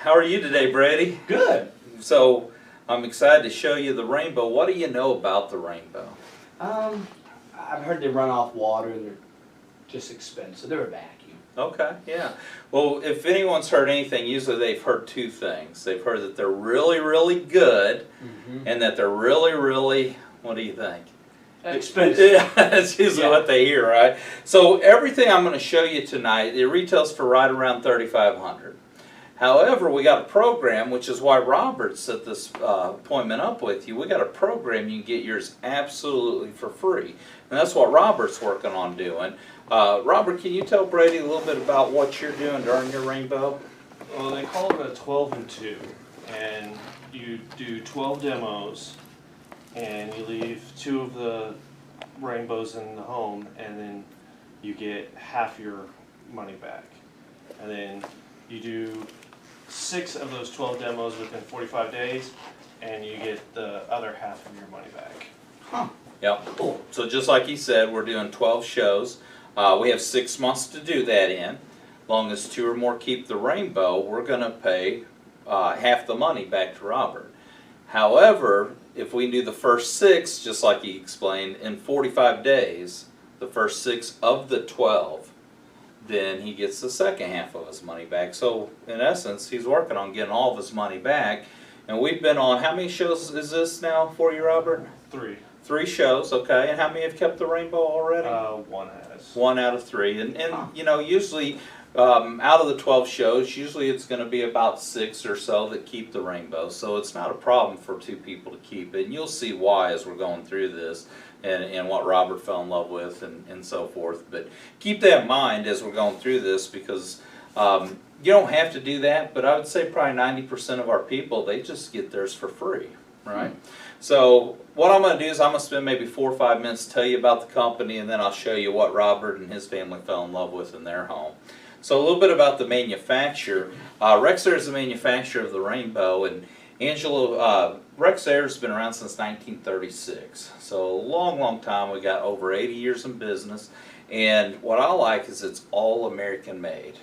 How are you today, Brady? Good. So, I'm excited to show you the rainbow. What do you know about the rainbow? I've heard they run off water. They're just expensive. They're a vacuum. Okay, yeah. Well, if anyone's heard anything, usually they've heard two things. They've heard that they're really, really good, and that they're really, really, what do you think? Expensive. Yeah, that's usually what they hear, right? So everything I'm going to show you tonight, it retails for right around $3,500. However, we got a program, which is why Robert set this appointment up with you. We got a program you can get yours absolutely for free, and that's what Robert's working on doing. Robert, can you tell Brady a little bit about what you're doing during your rainbow? Well, they call it a 12 and 2, and you do 12 demos, and you leave 2 of the rainbows in the home, and then you get half your money back. And then you do 6 of those 12 demos within 45 days, and you get the other half of your money back. Huh. Yep. Cool. So just like he said, we're doing 12 shows. We have 6 months to do that in. As long as 2 or more keep the rainbow, we're going to pay half the money back to Robert. However, if we do the first 6, just like he explained, in 45 days, the first 6 of the 12, then he gets the second half of his money back. So in essence, he's working on getting all of his money back. And we've been on, how many shows is this now for you, Robert? 3. 3 shows, okay. And how many have kept the rainbow already? 1 has. 1 out of 3. And you know, usually out of the 12 shows, usually it's going to be about 6 or so that keep the rainbow. So it's not a problem for 2 people to keep it. And you'll see why as we're going through this and what Robert fell in love with and so forth. But keep that in mind as we're going through this, because you don't have to do that, but I would say probably 90% of our people, they just get theirs for free, right? So what I'm going to do is I'm going to spend maybe 4 or 5 minutes to tell you about the company, and then I'll show you what Robert and his family fell in love with in their home. So a little bit about the manufacturer. Rexair is the manufacturer of the rainbow, and Angelo, Rexair has been around since 1936. So a long, long time. We got over 80 years in business, and what I like is it's all American made,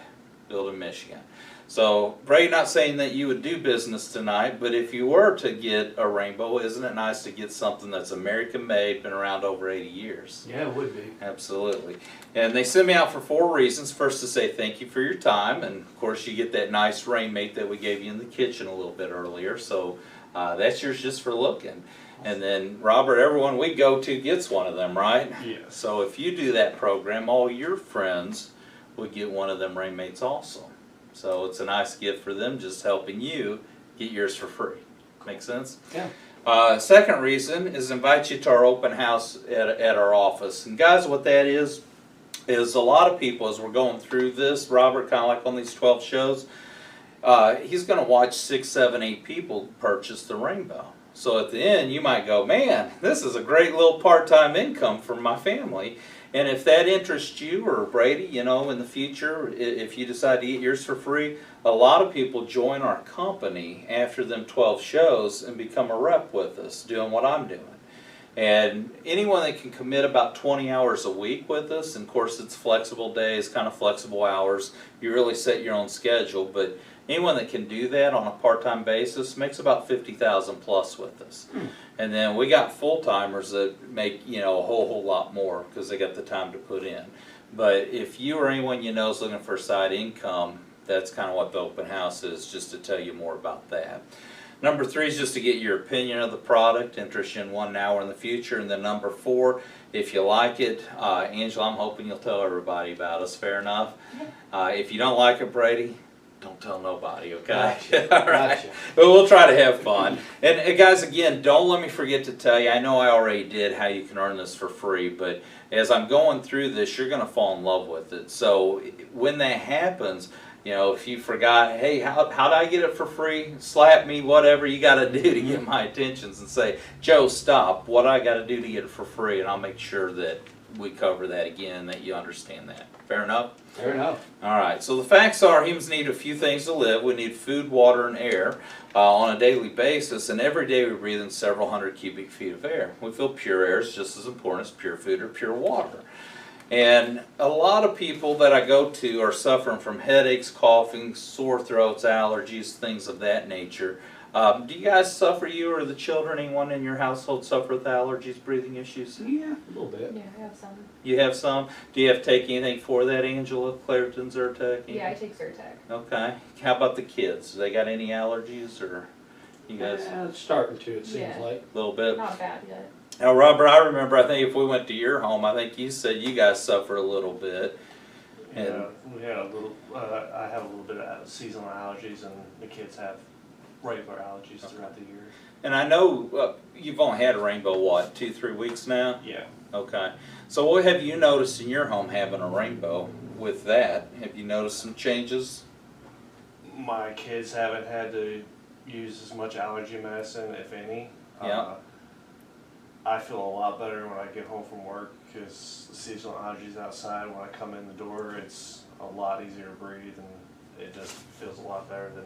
built in Michigan. So, Brady, not saying that you would do business tonight, but if you were to get a rainbow, isn't it nice to get something that's American made, been around over 80 years? Yeah, it would be. Absolutely. And they sent me out for 4 reasons. First, to say thank you for your time, and of course you get that nice rainmate that we gave you in the kitchen a little bit earlier, so that's yours just for looking. And then, Robert, everyone we go to gets one of them, right? Yes. So if you do that program, all your friends would get one of them rainmates also. So it's a nice gift for them, just helping you get yours for free. Make sense? Yeah. Second reason is invite you to our open house at our office. And guys, what that is a lot of people, as we're going through this, Robert, kind of like on these 12 shows, he's going to watch 6, 7, 8 people purchase the rainbow. So at the end, you might go, man, this is a great little part-time income for my family. And if that interests you or Brady, you know, in the future, if you decide to get yours for free, a lot of people join our company after them 12 shows and become a rep with us, doing what I'm doing. And anyone that can commit about 20 hours a week with us, and of course it's flexible days, kind of flexible hours, you really set your own schedule, but anyone that can do that on a part-time basis makes about $50,000 plus with us. And then we got full-timers that make, you know, a whole lot more because they got the time to put in. But if you or anyone you know is looking for side income, that's kind of what the open house is, just to tell you more about that. Number 3 is just to get your opinion of the product, interest you in one now or in the future. And then number 4, if you like it, Angela, I'm hoping you'll tell everybody about us. Fair enough? If you don't like it, Brady, don't tell nobody, okay? Gotcha. All right. Gotcha. But we'll try to have fun. And guys, again, don't let me forget to tell you, I know I already did, how you can earn this for free, but as I'm going through this, you're going to fall in love with it. So when that happens, you know, if you forgot, hey, how do I get it for free? Slap me, whatever you got to do to get my attentions, and say, Joe, stop. What do I got to do to get it for free? And I'll make sure that we cover that again, that you understand that. Fair enough? Fair enough. All right, so the facts are humans need a few things to live. We need food, water, and air on a daily basis, and every day we breathe in several hundred cubic feet of air. We feel pure air is just as important as pure food or pure water. And a lot of people that I go to are suffering from headaches, coughing, sore throats, allergies, things of that nature. Do you guys suffer, you or the children, anyone in your household suffer with allergies, breathing issues? Yeah, a little bit. Yeah, I have some. You have some? Do you have to take anything for that, Angela? Claritin, Zyrtec? Yeah, I take Zyrtec. Okay. How about the kids? They got any allergies, or you guys It's starting to, it seems Yeah. like. a little bit? Not bad yet. Now, Robert, I remember, I think if we went to your home, I think you said you guys suffer a little bit. And- Yeah, we had a little, I have a little bit of seasonal allergies, and the kids have regular allergies throughout the year. And I know you've only had a rainbow, what, 2-3 weeks now? Yeah. Okay. So what have you noticed in your home having a rainbow with that? Have you noticed some changes? My kids haven't had to use as much allergy medicine, if any. Yeah. I feel a lot better when I get home from work because the seasonal allergies outside, when I come in the door, it's a lot easier to breathe, and it just feels a lot better than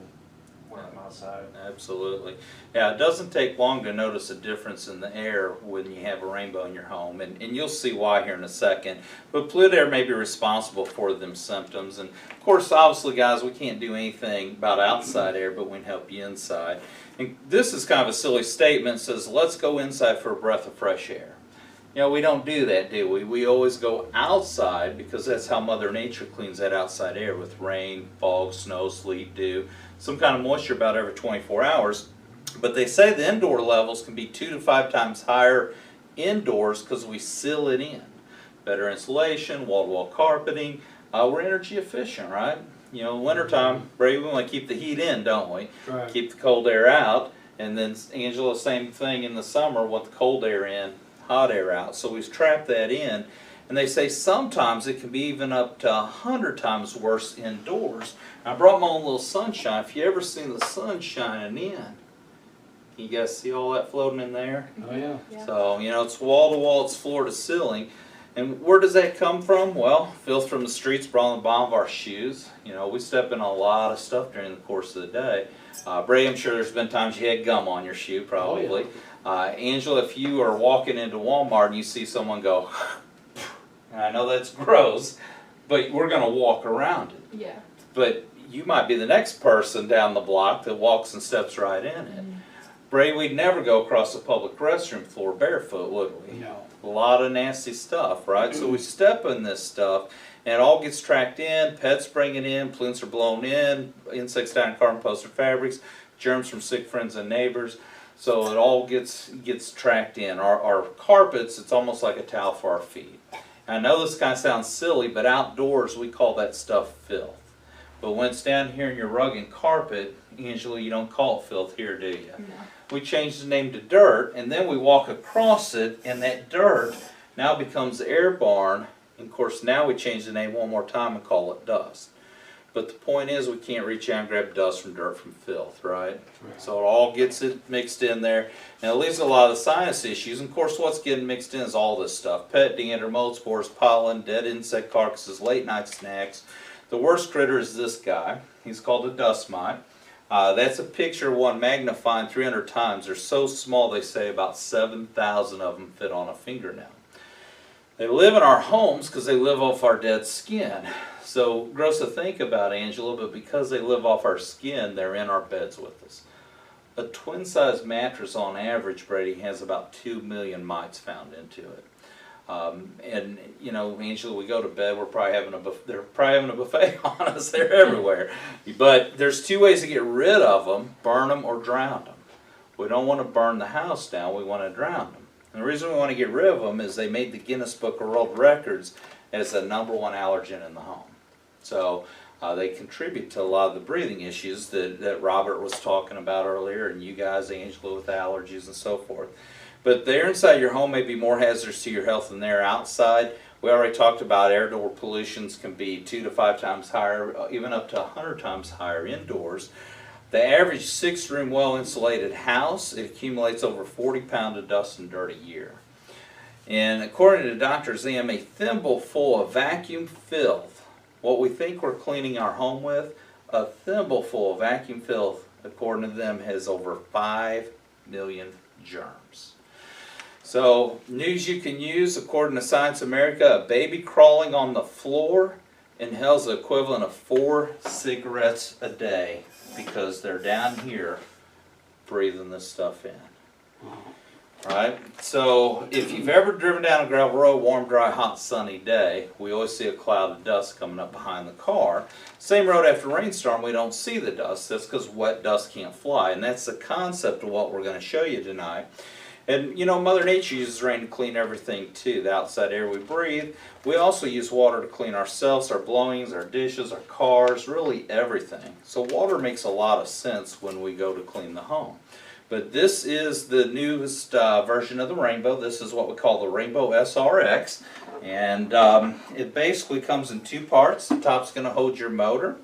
when I'm outside. Absolutely. Yeah, it doesn't take long to notice a difference in the air when you have a rainbow in your home, and you'll see why here in a second. But polluted air may be responsible for them symptoms, and of course, obviously, guys, we can't do anything about outside air, but we can help you inside. And this is kind of a silly statement. It says, let's go inside for a breath of fresh air. You know, we don't do that, do we? We always go outside because that's how Mother Nature cleans that outside air with rain, fog, snow, sleet, dew, some kind of moisture about every 24 hours. But they say the indoor levels can be 2 to 5 times higher indoors because we seal it in. Better insulation, wall-to-wall carpeting. We're energy efficient, right? You know, wintertime, Brady, we want to keep the heat in, don't we? Right. Keep the cold air out. And then Angela, same thing in the summer, want the cold air in, hot air out. So we've trapped that in. And they say sometimes it can be even up to 100 times worse indoors. I brought my own little sunshine. If you ever seen the sun shining in, you guys see all that floating in there? Oh, yeah. Yeah. So, you know, it's wall to wall, it's floor to ceiling. And where does that come from? Well, filth from the streets brought on the bottom of our shoes. You know, we step in a lot of stuff during the course of the day. Bray, I'm sure there's been times you had gum on your shoe, probably. Angela, if you are walking into Walmart and you see someone go, and I know that's gross, but we're going to walk around it. Yeah. But you might be the next person down the block that walks and steps right in it. Bray, we'd never go across a public restroom floor barefoot, would we? No. A lot of nasty stuff, right? So we step in this stuff, and it all gets tracked in, pets bring it in, pollutants are blown in, insects die in carbon posted fabrics, germs from sick friends and neighbors. So it all gets tracked in. Our carpets, it's almost like a towel for our feet. And I know this kind of sounds silly, but outdoors we call that stuff filth. But when it's down here in your rug and carpet, Angela, you don't call it filth here, do you? No. We change the name to dirt, and then we walk across it, and that dirt now becomes airborne. And of course, now we change the name one more time and call it dust. But the point is, we can't reach out and grab dust from dirt from filth, right? So it all gets it mixed in there, and it leads to a lot of the sinus issues. And of course, what's getting mixed in is all this stuff: pet dander, mold spores, pollen, dead insect carcasses, late night snacks. The worst critter is this guy. He's called a dust mite. That's a picture of one magnifying 300 times. They're so small, they say about 7,000 of them fit on a fingernail. They live in our homes because they live off our dead skin. So gross to think about, Angela, but because they live off our skin, they're in our beds with us. A twin-size mattress on average, Brady, has about 2 million mites found into it. And you know, Angela, we go to bed, we're probably having they're probably having a buffet on us. They're everywhere. But there's 2 ways to get rid of them: burn them or drown them. We don't want to burn the house down, we want to drown them. And the reason we want to get rid of them is they made the Guinness Book of World Records as the #1 allergen in the home. So they contribute to a lot of the breathing issues that Robert was talking about earlier, and you guys, Angela, with allergies and so forth. But the air inside your home may be more hazardous to your health than the air outside. We already talked about air-door pollutions can be 2 to 5 times higher, even up to 100 times higher indoors. The average 6-room well-insulated house, it accumulates over 40 pounds of dust and dirt a year. And according to Dr. Zam, a thimble full of vacuum filth, what we think we're cleaning our home with, a thimble full of vacuum filth, according to them, has over 5 million germs. So, news you can use, according to Science America, a baby crawling on the floor inhales the equivalent of 4 cigarettes a day because they're down here breathing this stuff in. Right? So, if you've ever driven down a gravel road, warm, dry, hot, sunny day, we always see a cloud of dust coming up behind the car. Same road after a rainstorm, we don't see the dust. That's because wet dust can't fly. And that's the concept of what we're going to show you tonight. And you know, Mother Nature uses rain to clean everything too. The outside air we breathe. We also use water to clean ourselves, our belongings, our dishes, our cars, really everything. So water makes a lot of sense when we go to clean the home. But this is the newest version of the Rainbow. This is what we call the Rainbow SRX. And it basically comes in 2 parts. The top's going to hold your motor.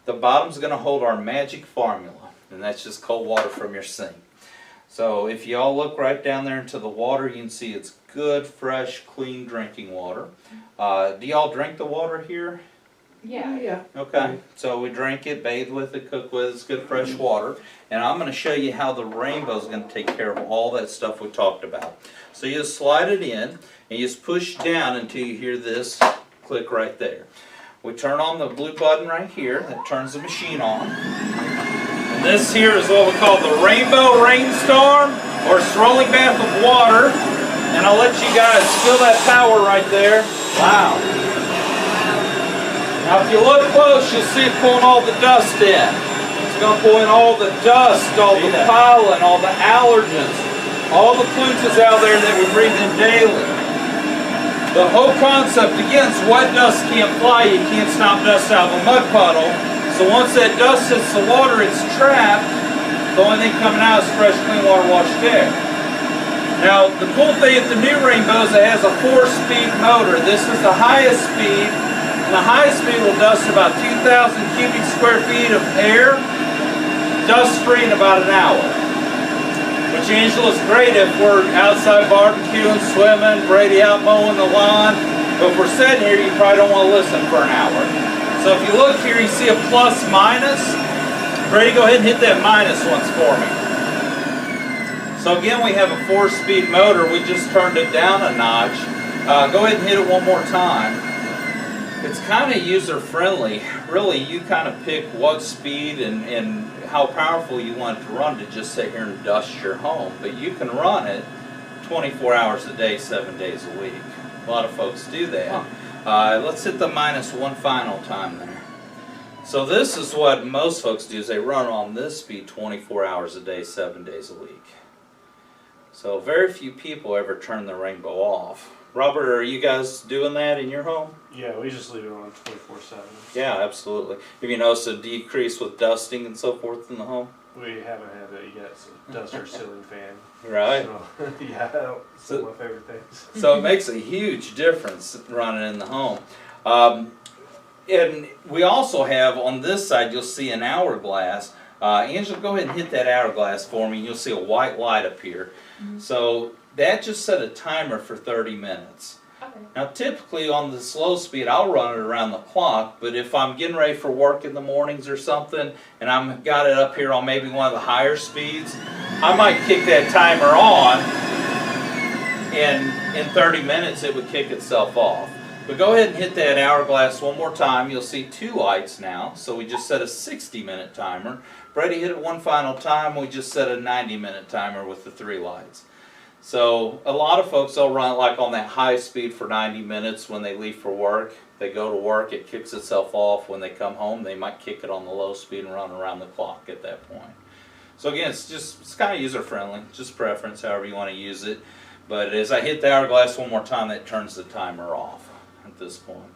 The bottom's going to hold our magic formula. And that's just cold water from your sink. So if you all look right down there into the water, you can see it's good, fresh, clean drinking water. Do y'all drink the water here? Yeah. Okay, so we drink it, bathe with it, cook with it, it's good fresh water. And I'm going to show you how the Rainbow is going to take care of all that stuff we talked about. So you just slide it in, and you just push down until you hear this click right there. We turn on the blue button right here, that turns the machine on. And this here is what we call the Rainbow Rainstorm, or Strolling Bath of Water. And I'll let you guys feel that power right there. Wow. Now if you look close, you'll see it pulling all the dust in. It's going to pull in all the dust, all the pollen, all the allergens, all the pollutants out there that we breathe in daily. The whole concept, again, is wet dust can't fly. You can't stomp dust out of a mud puddle. So once that dust hits the water, it's trapped. The only thing coming out is fresh, clean water washed air. Now, the cool thing with the new Rainbow is it has a 4-speed motor. This is the highest speed. And the highest speed will dust about 2,000 cubic square feet of air, dust-free in about an hour. Which, Angela, is great if we're outside barbecuing, swimming, Brady out mowing the lawn. But if we're sitting here, you probably don't want to listen for an hour. So if you look here, you see a plus minus. Brady, go ahead and hit that minus once for me. So again, we have a 4-speed motor. We just turned it down a notch. Go ahead and hit it one more time. It's kind of user-friendly. Really, you kind of pick what speed and how powerful you want it to run to just sit here and dust your home. But you can run it 24 hours a day, 7 days a week. A lot of folks do that. Let's hit the minus one final time there. So this is what most folks do, is they run on this speed 24 hours a day, 7 days a week. So very few people ever turn the Rainbow off. Robert, are you guys doing that in your home? Yeah, we just leave it on 24/7. Yeah, absolutely. Have you noticed a decrease with dusting and so forth in the home? We haven't had that yet, so dust our ceiling fan. Right. So, yeah, it's one of my favorite things. So it makes a huge difference running in the home. And we also have on this side, you'll see an hourglass. Angela, go ahead and hit that hourglass for me. You'll see a white light up here. So that just set a timer for 30 minutes. Okay. Now typically on the slow speed I'll run it around the clock, but if I'm getting ready for work in the mornings or something and I've got it up here on maybe one of the higher speeds, I might kick that timer on and in 30 minutes it would kick itself off. But go ahead and hit that hourglass one more time. You'll see 2 lights now, so we just set a 60-minute timer. Brady, hit it one final time. We just set a 90-minute timer with the 3 lights. So a lot of folks, they'll run it like on that high speed for 90 minutes when they leave for work. They go to work, it kicks itself off. When they come home, they might kick it on the low speed and run around the clock at that point. So again, it's kind of user-friendly, just preference, however you want to use it. But as I hit the hourglass one more time, that turns the timer off at this point.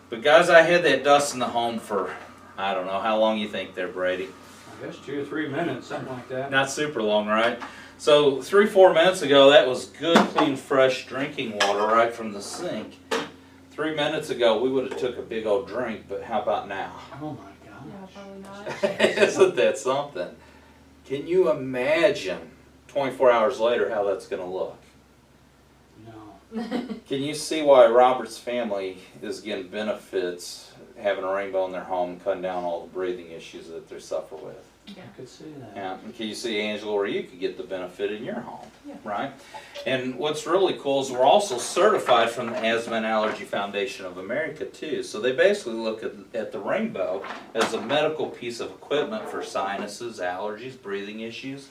But guys, I had that dust in the home for, I don't know, how long you think there, Brady? I guess 2 or 3 minutes, something like that. Not super long, right? So 3-4 minutes ago, that was good, clean, fresh drinking water right from the sink. 3 minutes ago, we would have took a big old drink, but how about now? Oh my gosh. No, probably not. Isn't that something? Can you imagine 24 hours later how that's going to look? No. Can you see why Robert's family is getting benefits having a Rainbow in their home, cutting down all the breathing issues that they suffer with? I could see that. Yeah, and can you see, Angela, where you could get the benefit in your home, Yeah. right? And what's really cool is we're also certified from the Asthma and Allergy Foundation of America too. So they basically look at the rainbow as a medical piece of equipment for sinuses, allergies, breathing issues.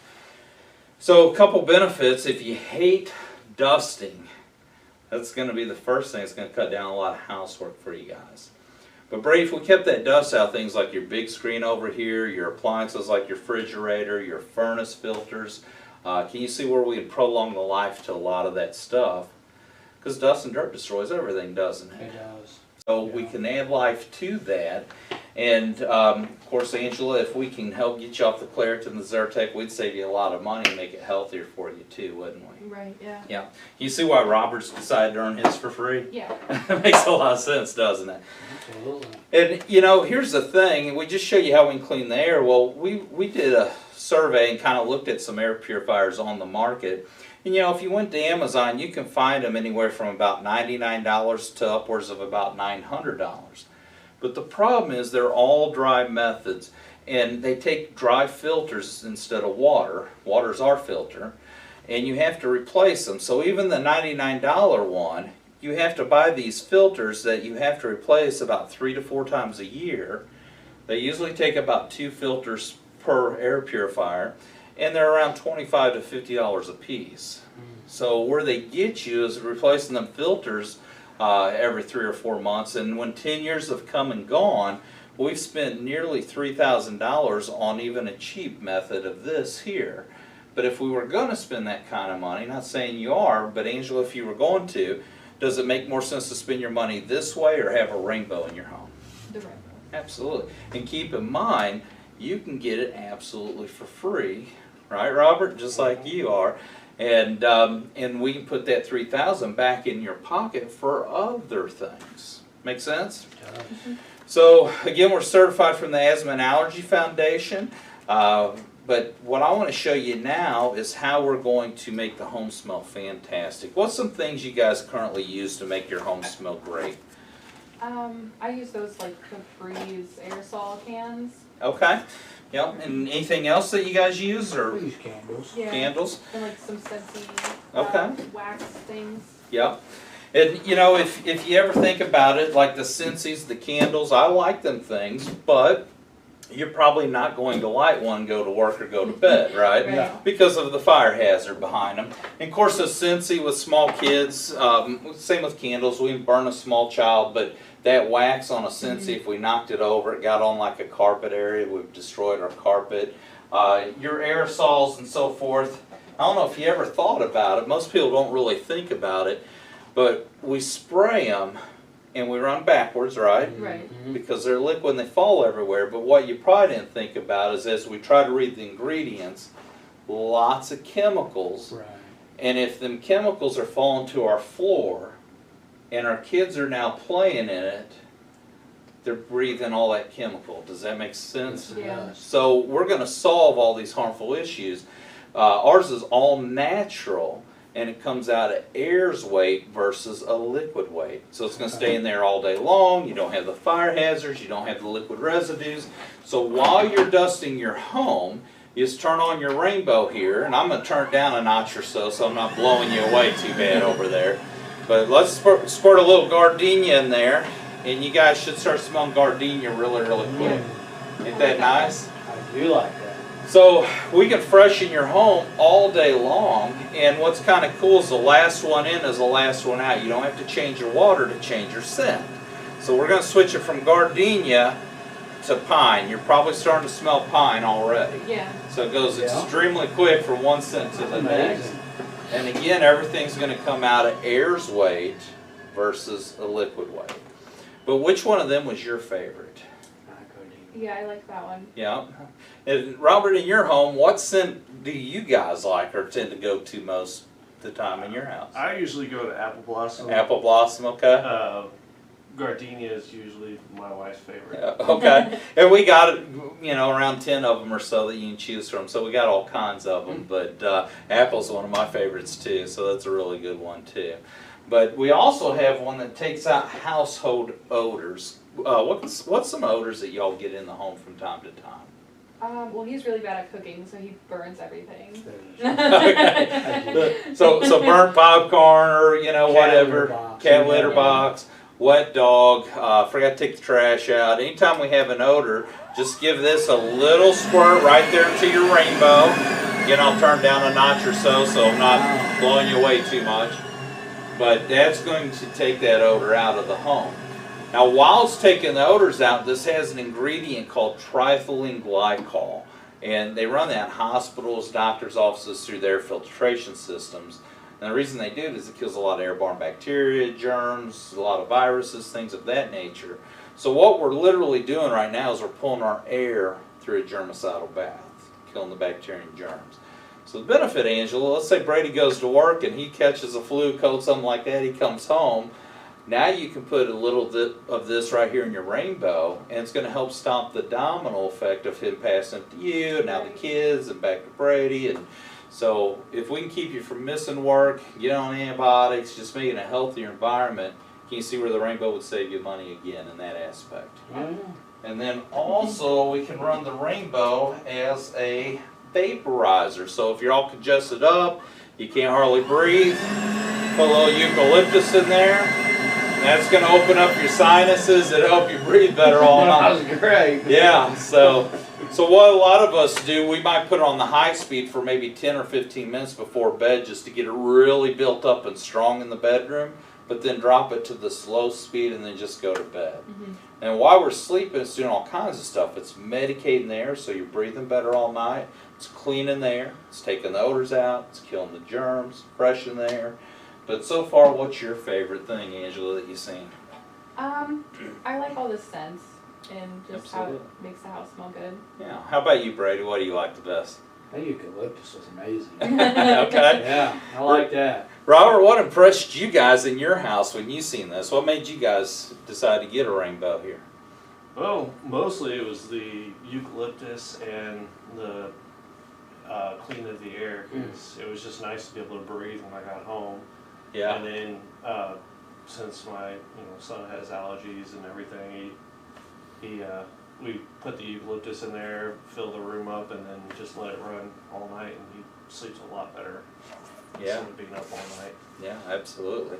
So a couple benefits: if you hate dusting, that's going to be the first thing. It's going to cut down a lot of housework for you guys. But Brady, if we kept that dust out, things like your big screen over here, your appliances like your refrigerator, your furnace filters, can you see where we would prolong the life to a lot of that stuff? Because dust and dirt destroys everything, doesn't it? It does. So we can add life to that. And of course, Angela, if we can help get you off the Claritin and the Zyrtec, we'd save you a lot of money and make it healthier for you too, wouldn't we? Right, yeah. Yeah. You see why Robert's decided to earn his for free? Yeah. It makes a lot of sense, doesn't it? Absolutely. And you know, here's the thing, we just show you how we can clean the air. Well, we did a survey and kind of looked at some air purifiers on the market. And you know, if you went to Amazon, you can find them anywhere from about $99 to upwards of about $900. But the problem is they're all dry methods, and they take dry filters instead of water. Water's our filter, and you have to replace them. So even the $99 one, you have to buy these filters that you have to replace about 3 to 4 times a year. They usually take about 2 filters per air purifier, and they're around $25 to $50 a piece. So where they get you is replacing them filters every 3 or 4 months, and when 10 years have come and gone, we've spent nearly $3,000 on even a cheap method of this here. But if we were going to spend that kind of money, not saying you are, but Angela, if you were going to, does it make more sense to spend your money this way or have a rainbow in your home? The rainbow. Absolutely. And keep in mind, you can get it absolutely for free, right, Robert? Just like you are. And we can put that $3,000 back in your pocket for other things. Make sense? So again, we're certified from the Asthma and Allergy Foundation. But what I want to show you now is how we're going to make the home smell fantastic. What's some things you guys currently use to make your home smell great? I use those like Febreze aerosol cans. Okay. Yep. And anything else that you guys use, or We use candles. Yeah. candles? And like some Scentsy Okay. wax things. Yep. And you know, if you ever think about it, like the Scentsy's, the candles, I like them things, but you're probably not going to light one, go to work or go to bed, right? Right. No. Because of the fire hazard behind them. And of course, the Scentsy with small kids, same with candles, we can burn a small child, but that wax on a Scentsy, if we knocked it over, it got on like a carpet area, we've destroyed our carpet. Your aerosols and so forth, I don't know if you ever thought about it, most people don't really think about it, but we spray them and we run backwards, right? Right. Because they're liquid and they fall everywhere. But what you probably didn't think about is as we try to read the ingredients, lots of chemicals. Right. And if them chemicals are falling to our floor and our kids are now playing in it, they're breathing all that chemical. Does that make sense? Yes, it Yeah. does. So we're going to solve all these harmful issues. Ours is all natural, and it comes out at air's weight versus a liquid weight. So it's going to stay in there all day long. You don't have the fire hazards. You don't have the liquid residues. So while you're dusting your home, you just turn on your rainbow here, and I'm going to turn it down a notch or so I'm not blowing you away too bad over there. But let's squirt a little gardenia in there, and you guys should start smelling gardenia really, really quick. Ain't that nice? I do like that. So we can freshen your home all day long, and what's kind of cool is the last one in is the last one out. You don't have to change your water to change your scent. So we're going to switch it from gardenia to pine. You're probably starting to smell pine already. Yeah. So it goes Yeah. extremely quick from one scent to the next. Amazing. And again, everything's going to come out at air's weight versus a liquid weight. But which one of them was your favorite? Yeah, I like that one. Yeah. And Robert, in your home, what scent do you guys like or tend to go to most of the time in your house? I usually go to Apple Blossom. Apple Blossom, okay. Gardenia is usually my wife's favorite. Yeah, okay. And we got, you know, around 10 of them or so that you can choose from. So we got all kinds of them. But Apple's one of my favorites too. So that's a really good one too. But we also have one that takes out household odors. What's some odors that y'all get in the home from time to time? Well, he's really bad at cooking, so he burns everything. So burnt popcorn or, you know, Cat whatever, litter box. cat litter Yeah. box, wet dog, forgot to take the trash out. Anytime we have an odor, just give this a little squirt right there into your rainbow. Again, I'll turn down a notch or so I'm not blowing you away too much. But that's going to take that odor out of the home. Now, while it's taking the odors out, this has an ingredient called trifylene glycol. And they run that in hospitals, doctors' offices through their filtration systems. And the reason they do it is it kills a lot of airborne bacteria, germs, a lot of viruses, things of that nature. So what we're literally doing right now is we're pulling our air through a germicidal bath, killing the bacteria and germs. So the benefit, Angela, let's say Brady goes to work and he catches a flu, cold, something like that, he comes home. Now you can put a little bit of this right here in your rainbow, and it's going to help stop the domino effect of him passing it to you, and now the kids, and back to Brady. And so if we can keep you from missing work, get on antibiotics, just make it a healthier environment, can you see where the rainbow would save you money again in that aspect? And then also we can run the rainbow as a vaporizer. So if you're all congested up, you can't hardly breathe, put a little eucalyptus in there. That's going to open up your sinuses and help you breathe better all night. That was great. Yeah, so what a lot of us do, we might put it on the high speed for maybe 10 or 15 minutes before bed just to get it really built up and strong in the bedroom, but then drop it to the slow speed and then just go to bed. Mm-hmm. And while we're sleeping, it's doing all kinds of stuff. It's medicating the air so you're breathing better all night. It's cleaning the air. It's taking the odors out. It's killing the germs, fresh in the air. But so far, what's your favorite thing, Angela, that you've seen? I like all the scents and just how Absolutely. it makes the house smell good. Yeah. How about you, Brady? What do you like the best? That eucalyptus was amazing. Okay. Yeah, I like that. Robert, what impressed you guys in your house when you seen this? What made you guys decide to get a rainbow here? Well, mostly it was the eucalyptus and the clean of the air, because it was just nice to be able to breathe when I got home. Yeah. And then since my son has allergies and everything, we put the eucalyptus in there, fill the room up, and then just let it run all night, and he sleeps a lot better. Yeah. Instead of being up all night. Yeah, absolutely.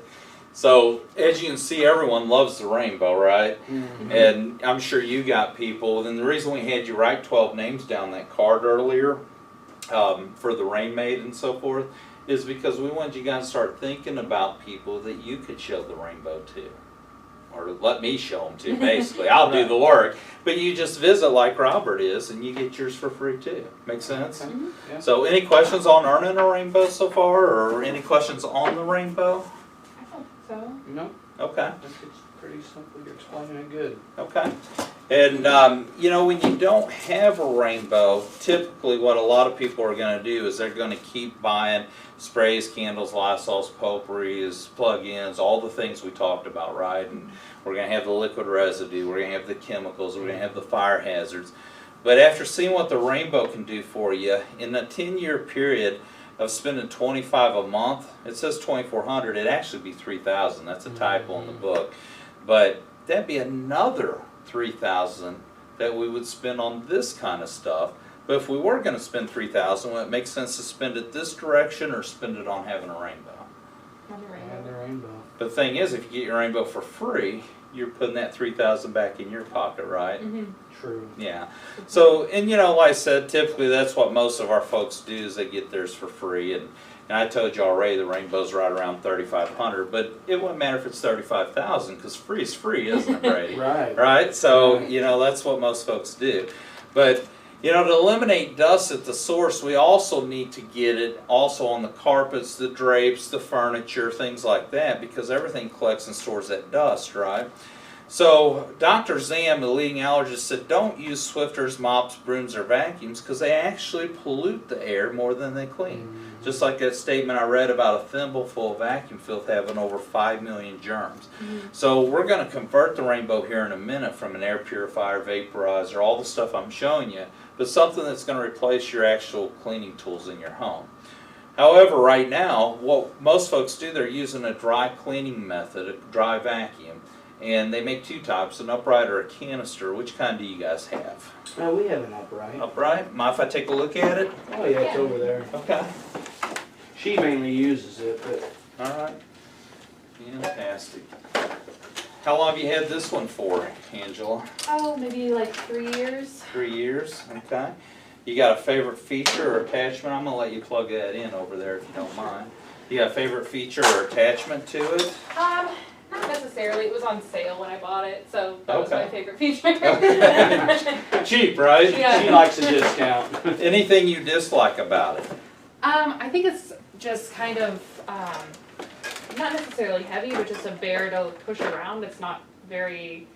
So, as you can see, everyone loves the rainbow, right? Mm-hmm. And I'm sure you got people, and the reason we had you write 12 names down that card earlier for the Rain Maid and so forth is because we wanted you guys to start thinking about people that you could show the rainbow to. Or let me show them to, basically. I'll do the work. But you just visit like Robert is, and you get yours for free too. Make sense? Okay. Yeah. So, any questions on earning a rainbow so far, or any questions on the rainbow? I don't think so. No, Okay. I think it's pretty simple. You're explaining it good. Okay. And, when you don't have a rainbow, typically what a lot of people are going to do is they're going to keep buying sprays, candles, Lysols, potpourris, plug-ins, all the things we talked about, right? And we're going to have the liquid residue, we're going to have the chemicals, we're going to have the fire hazards. But after seeing what the rainbow can do for you, in a 10-year period of spending $25 a month, it says $2,400, it'd actually be $3,000. That's a typo in the book. But that'd be another $3,000 that we would spend on this kind of stuff. But if we were going to spend $3,000, well, it makes sense to spend it this direction or spend it on having a rainbow. On the Yeah, rainbow. the rainbow. The thing is, if you get your rainbow for free, you're putting that $3,000 back in your pocket, right? Mm-hmm. True. Yeah. So, and like I said, typically that's what most of our folks do is they get theirs for free. And I told you already the rainbow's right around $3,500, but it wouldn't matter if it's $35,000 because free is free, isn't it, Brady? Right. Right? So, Right. That's what most folks do. But, to eliminate dust at the source, we also need to get it also on the carpets, the drapes, the furniture, things like that, because everything collects and stores that dust, right? So Dr. Zam, the leading allergist, said don't use Swifters, mops, brooms, or vacuums because they actually pollute the air more than they clean. Just like that statement I read about a thimble full of vacuum filth having over 5 million germs. So we're going to convert the rainbow here in a minute from an air purifier, vaporizer, all the stuff I'm showing you, but something that's going to replace your actual cleaning tools in your home. However, right now, what most folks do, they're using a dry cleaning method, a dry vacuum. And they make two types, an upright or a canister. Which kind do you guys have? We have an upright. Upright? Mind if I take a look at it? Oh yeah, it's over there. Okay. She mainly uses it, but Alright. Fantastic. How long have you had this one for, Angela? Oh, maybe like 3 years. 3 years, okay. You got a favorite feature or attachment? I'm gonna let you plug that in over there if you don't mind. You got a favorite feature or attachment to it? Not necessarily. It was on sale when I bought it, so that was Okay. my favorite feature. Cheap, right? Yeah. she likes a discount. Anything you dislike about it? I think it's just kind of not necessarily heavy, but just a bear to push around. It's not very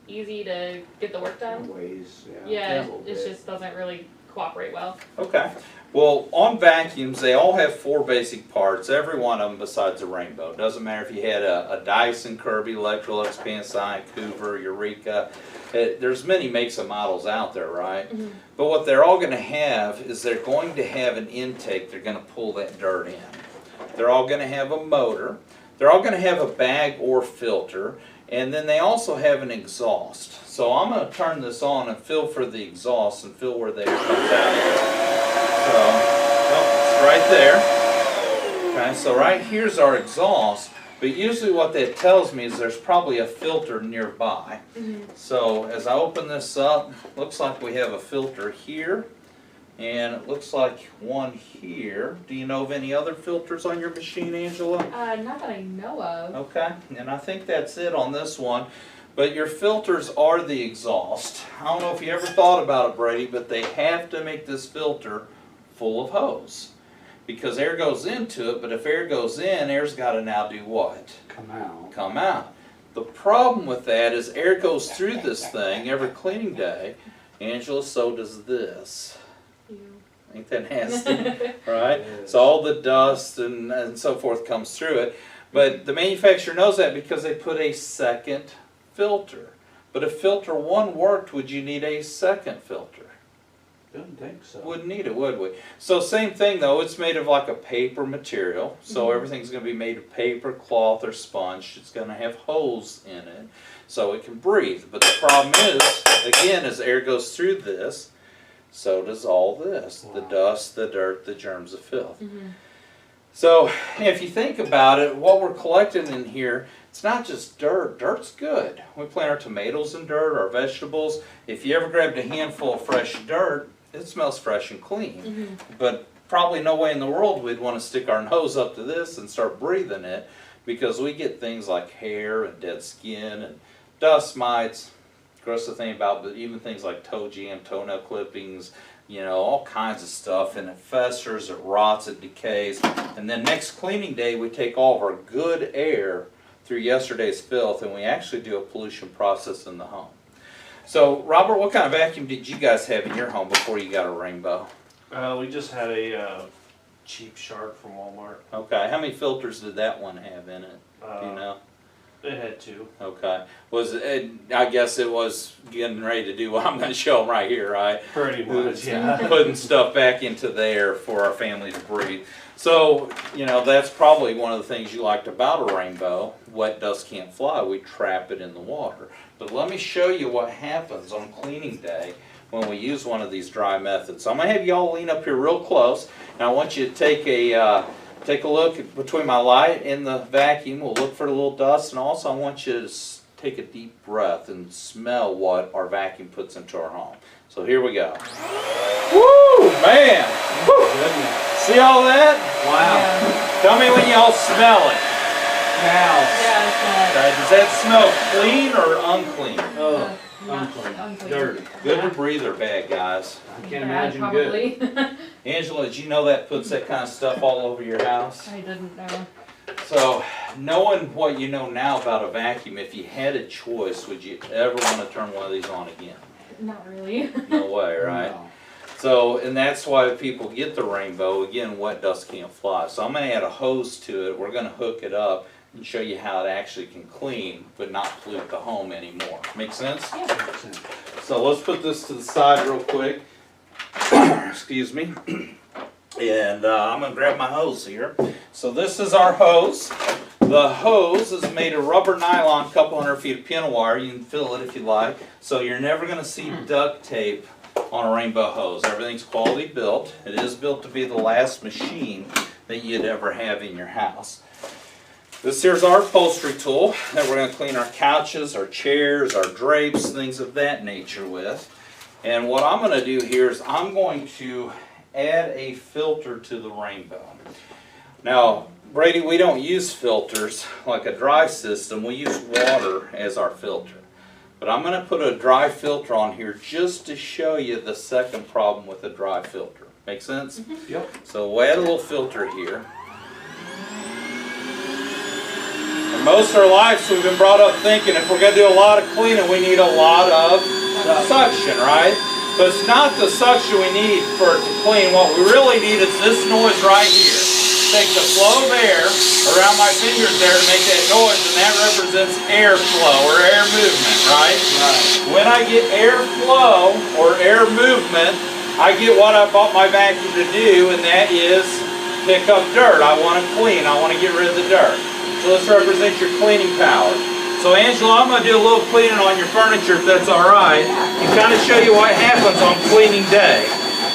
easy to get the work done. Ways, Yeah, a little it bit. just doesn't really cooperate well. Okay. Well, on vacuums, they all have 4 basic parts, every one of them besides the Rainbow. It doesn't matter if you had a Dyson, Kirby, Electrolux, Panasonic, Hoover, Eureka. There's many makes and models out there, right? Mm-hmm. But what they're all going to have is they're going to have an intake. They're going to pull that dirt in. They're all going to have a motor. They're all going to have a bag or filter. And then they also have an exhaust. So I'm going to turn this on and feel for the exhaust and feel where the air comes out. So, oh, it's right there. Okay, so right here's our exhaust. But usually what that tells me is there's probably a filter nearby. So as I open this up, looks like we have a filter here. And it looks like one here. Do you know of any other filters on your machine, Angela? Not that I know of. Okay, and I think that's it on this one. But your filters are the exhaust. I don't know if you ever thought about it, Brady, but they have to make this filter full of hose. Because air goes into it, but if air goes in, air's got to now do what? Come out. Come out. The problem with that is air goes through this thing every cleaning day. Angela, so does this. Ew. Ain't that nasty? Right? Yes. So all the dust and so forth comes through it. But the manufacturer knows that because they put a second filter. But if filter 1 worked, would you need a second filter? Didn't think so. Wouldn't need it, would we? So same thing though, it's made of like a paper material. So everything's going to be made of paper, cloth, or sponge. It's going to have holes in it so it can breathe. But the problem is, again, as air goes through this, so does all this. The Wow. dust, the dirt, the germs, the filth. So if you think about it, what we're collecting in here, it's not just dirt. Dirt's good. We plant our tomatoes in dirt, our vegetables. If you ever grabbed a handful of fresh dirt, it smells fresh and clean. But probably no way in the world we'd want to stick our nose up to this and start breathing it, because we get things like hair and dead skin and dust mites. Gross to think about, but even things like toe jam, toenail clippings, you know, all kinds of stuff, and it festers, it rots, it decays. And then next cleaning day, we take all of our good air through yesterday's filth, and we actually do a pollution process in the home. So, Robert, what kind of vacuum did you guys have in your home before you got a Rainbow? We just had a cheap Shark from Walmart. Okay, how many filters did that one have in it? Do you know? It had 2. Okay. Was it, I guess it was getting ready to do what I'm going to show them right here, right? Pretty much, yeah. Putting stuff back into there for our family to breathe. So, you know, that's probably one of the things you liked about a Rainbow. Wet dust can't fly. We trap it in the water. But let me show you what happens on cleaning day when we use one of these dry methods. So I'm going to have you all lean up here real close, and I want you to take a look between my light and the vacuum. We'll look for the little dust, and also I want you to take a deep breath and smell what our vacuum puts into our home. So here we go. Woo, man! Woo. Goodness. See all that? Wow. Tell me when y'all smell it. Now. Yeah, it's Okay, does that smell clean or unclean? Oh, not unclean. unclean. Dirty. Good Yeah. to breathe or bad, guys? I can't Bad, imagine good. probably. Angela, did you know that puts that kind of stuff all over your house? I didn't know. So, knowing what you know now about a vacuum, if you had a choice, would you ever want to turn one of these on again? Not really. No way, right? No. So, and that's why people get the Rainbow. Again, wet dust can't fly. So I'm going to add a hose to it. We're going to hook it up and show you how it actually can clean, but not pollute the home anymore. Make sense? Yeah. So let's put this to the side real quick. Excuse me. And I'm going to grab my hose here. So this is our hose. The The hose is made of rubber nylon, couple hundred feet of pin wire. You can fill it if you like. So you're never going to see duct tape on a Rainbow hose. Everything's quality built. It is built to be the last machine that you'd ever have in your house. This here's our upholstery tool that we're going to clean our couches, our chairs, our drapes, things of that nature with. And what I'm going to do here is I'm going to add a filter to the Rainbow. Now, Brady, we don't use filters like a dry system. We use water as our filter. But I'm going to put a dry filter on here just to show you the second problem with a dry filter. Make sense? Yep. So we'll add a little filter here. And most of our lives we've been brought up thinking if we're going to do a lot of cleaning, we need a lot of suction, right? But it's not the suction we need for it to clean. What we really need is this noise right here. Take the flow of air around my fingers there to make that noise, and that represents airflow or air movement, right? When I get airflow or air movement, I get what I bought my vacuum to do, and that is pick up dirt. I want to clean. I want to get rid of the dirt. So this represents your cleaning power. So Angela, I'm going to do a little cleaning on your furniture if that's all right, and kind of show you what happens on cleaning day.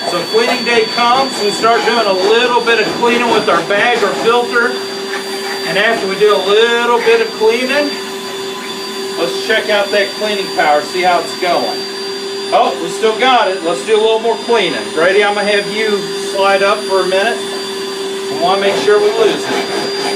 So cleaning day comes, we start doing a little bit of cleaning with our bag or filter. And after we do a little bit of cleaning, let's check out that cleaning power, see how it's going. Oh, we still got it. Let's do a little more cleaning. Brady, I'm going to have you slide up for a minute. We want to make sure we lose it.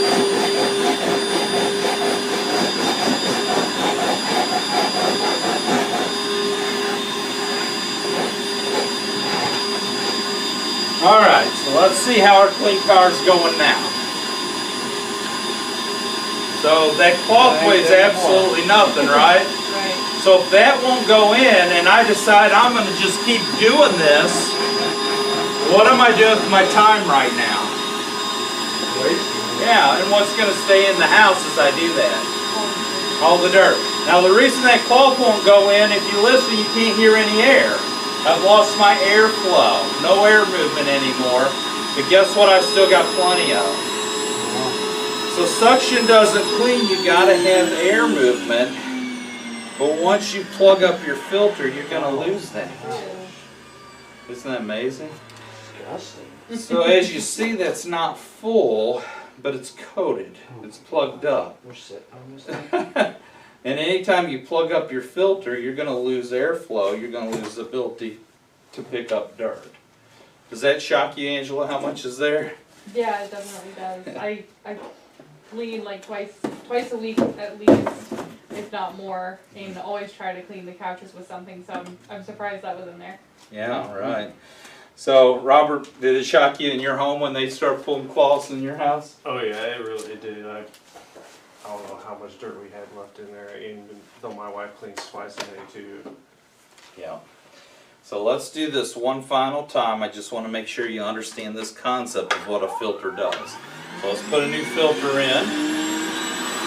Alright, so let's see how our clean power is going now. So that cloth weighs absolutely nothing, right? Right. So if that won't go in and I decide I'm going to just keep doing this, what am I doing with my time right now? Yeah, and what's going to stay in the house as I do that? All the dirt. Now the reason that cloth won't go in, if you listen, you can't hear any air. I've lost my airflow. No air movement anymore. But guess what? I've still got plenty of. So suction doesn't clean. You got to have air movement. But once you plug up your filter, you're going to lose that. Isn't that amazing? Disgusting. So as you see, that's not full, but it's coated. It's plugged up. We're sitting on this thing. And anytime you plug up your filter, you're going to lose airflow. You're going to lose the ability to pick up dirt. Does that shock you, Angela, how much is there? Yeah, it definitely does. I clean like twice a week at least, if not more, and always try to clean the couches with something, so I'm surprised that was in there. Yeah, right. So, Robert, did it shock you in your home when they start pulling cloths in your house? Oh yeah, it did. I don't know how much dirt we had left in there, even though my wife cleans twice a day too. Yeah. So let's do this one final time. I just want to make sure you understand this concept of what a filter does. So let's put a new filter in.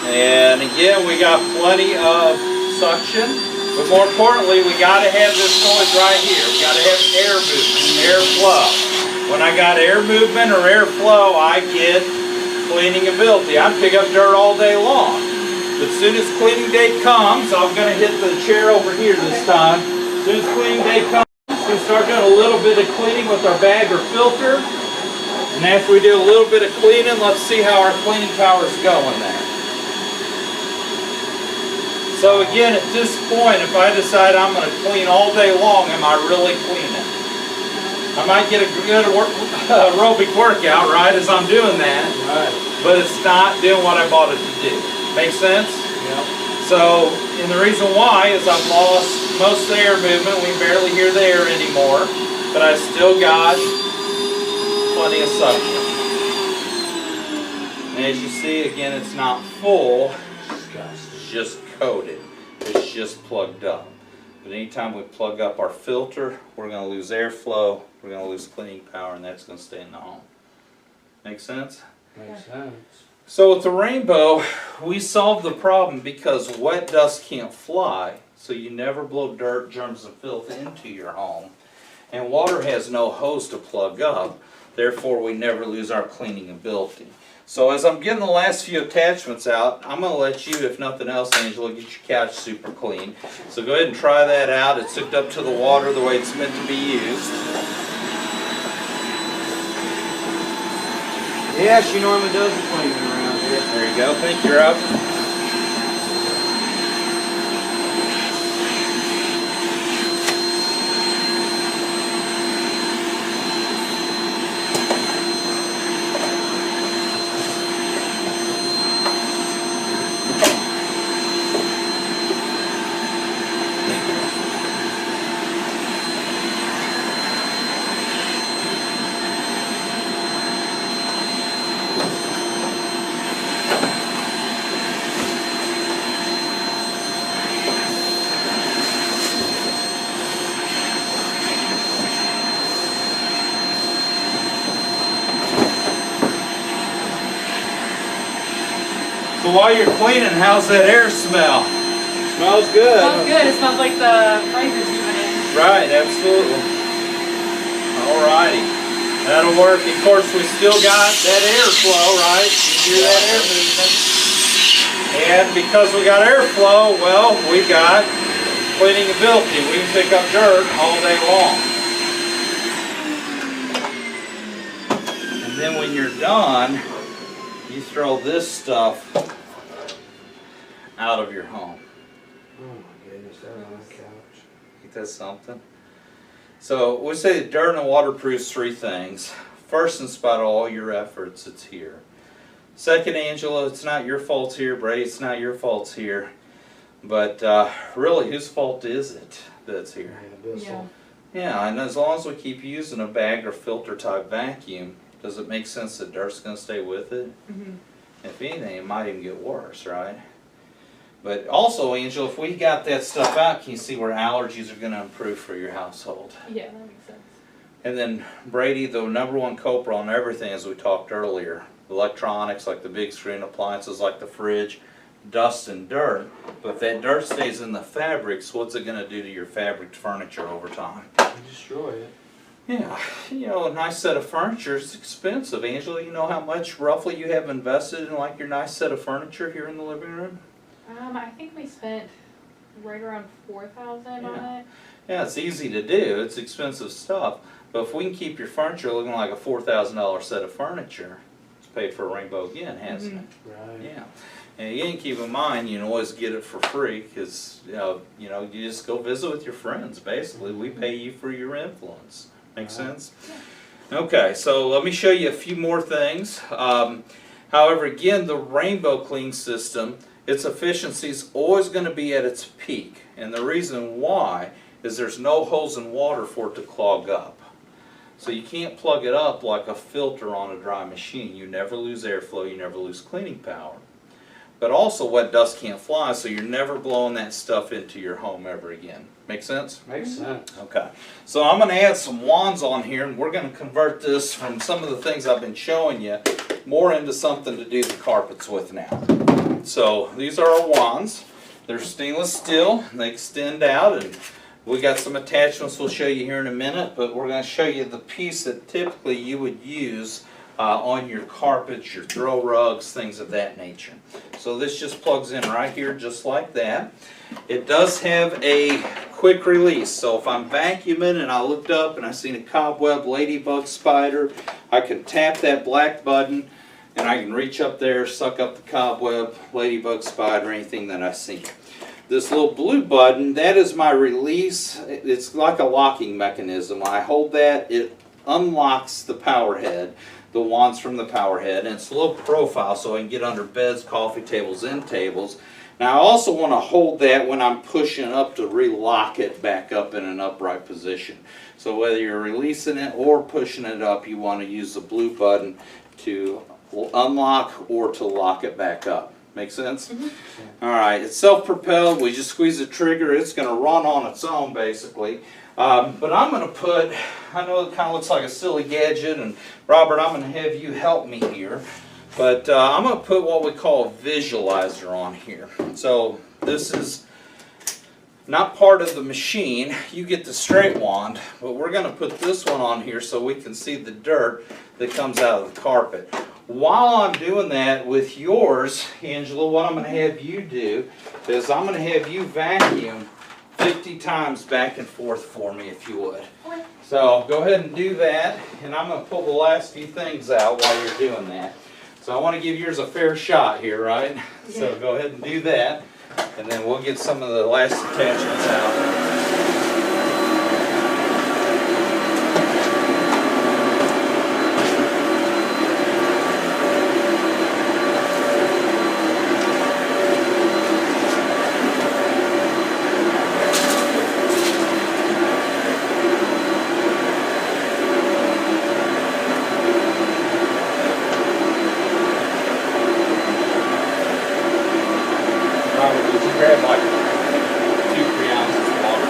And again, we got plenty of suction. But more importantly, we got to have this noise right here. We got to have air movement, airflow. When I got air movement or airflow, I get cleaning ability. I pick up dirt all day long. But as soon as cleaning day comes, I'm going to hit the chair over here this time. As soon as cleaning day comes, we start doing a little bit of cleaning with our bag or filter. And after we do a little bit of cleaning, let's see how our cleaning power is going there. So again, at this point, if I decide I'm going to clean all day long, am I really cleaning? I might get a good aerobic workout, right, as I'm doing that, but it's not doing what I bought it to do. Make sense? Yep. So, and the reason why is I've lost most of the air movement. We barely hear the air anymore, but I still got plenty of suction. And as you see, again, it's not full, it's just coated. It's just plugged up. But anytime we plug up our filter, we're going to lose airflow, we're going to lose cleaning power, and that's going to stay in the home. Make sense? Makes sense. So with the Rainbow, we solved the problem because wet dust can't fly, so you never blow dirt, germs, and filth into your home. And water has no hose to plug up, therefore we never lose our cleaning ability. So as I'm getting the last few attachments out, I'm going to let you, if nothing else, Angela, get your couch super clean. So go ahead and try that out. It's hooked up to the water the way it's meant to be used. Yeah, she normally does the cleaning around here. There you go. Thank you, Rob. So while you're cleaning, how's that air smell? Smells good. Smells good. It smells like the fragrance you went in. Right, absolutely. Alrighty. That'll work. Of course, we still got that airflow, right? You hear that air movement. And because we got airflow, well, we got cleaning ability. We can pick up dirt all day long. And then when you're done, you throw this stuff out of your home. Oh my goodness, that on the couch. Ain't that something? So we say that dirt and water proves three things. First, in spite of all your efforts, it's here. Second, Angela, it's not your fault here. Brady, it's not your fault here. But really, whose fault is it that's here? Yeah. Yeah, and as long as we keep using a bag or filter type vacuum, does it make sense that dirt's going to stay with it? Mm-hmm. If anything, it might even get worse, right? But also, Angela, if we got that stuff out, can you see where allergies are going to improve for your household? Yeah, that makes sense. And then, Brady, the number one culprit on everything, as we talked earlier, electronics like the big screen, appliances like the fridge, dust and dirt. But if that dirt stays in the fabrics, what's it going to do to your fabric furniture over time? Destroy it. Yeah, you know, a nice set of furniture is expensive. Angela, you know how much roughly you have invested in like your nice set of furniture here in the living room? I think we spent right around $4,000 on it. Yeah, it's easy to do. It's expensive stuff. But if we can keep your furniture looking like a $4,000 set of furniture, it's paid for a rainbow again, hasn't it? Right. Yeah. And again, keep in mind, you can always get it for free because, you just go visit with your friends, basically. We pay you for your influence. Make sense? Okay, so let me show you a few more things. However, again, the Rainbow Clean system, its efficiency is always going to be at its peak. And the reason why is there's no holes in water for it to clog up. So you can't plug it up like a filter on a dry machine. You never lose airflow, you never lose cleaning power. But also wet dust can't fly, so you're never blowing that stuff into your home ever again. Make sense? Makes sense. Okay. So I'm going to add some wands on here, and we're going to convert this from some of the things I've been showing you more into something to do the carpets with now. So these are our wands. They're stainless steel, and they extend out, and we got some attachments we'll show you here in a minute, but we're going to show you the piece that typically you would use on your carpets, your throw rugs, things of that nature. So this just plugs in right here just like that. It does have a quick release, so if I'm vacuuming and I looked up and I seen a cobweb ladybug spider, I can tap that black button and I can reach up there, suck up the cobweb, ladybug spider, anything that I see. This little blue button, that is my release. It's like a locking mechanism. When I hold that, it unlocks the power head, the wands from the power head, and it's a little profile so I can get under beds, coffee tables, end tables. Now I also want to hold that when I'm pushing up to relock it back up in an upright position. So whether you're releasing it or pushing it up, you want to use the blue button to unlock or to lock it back up. Make sense? Mm-hmm. Alright, it's self-propelled. We just squeeze the trigger. It's going to run on its own basically. But I'm going to put, I know it kind of looks like a silly gadget, and Robert, I'm going to have you help me here. But I'm going to put what we call a visualizer on here. So this is not part of the machine. You get the straight wand, but we're going to put this one on here so we can see the dirt that comes out of the carpet. While I'm doing that with yours, Angela, what I'm gonna have you do is I'm gonna have you vacuum 50 times back and forth for me, if you would. Okay. So go ahead and do that, and I'm gonna pull the last few things out while you're doing that. So I wanna give yours a fair shot here, right? So go ahead and do that, and then we'll get some of the last attachments out. Robert, would you grab like 2-3 ounces of water?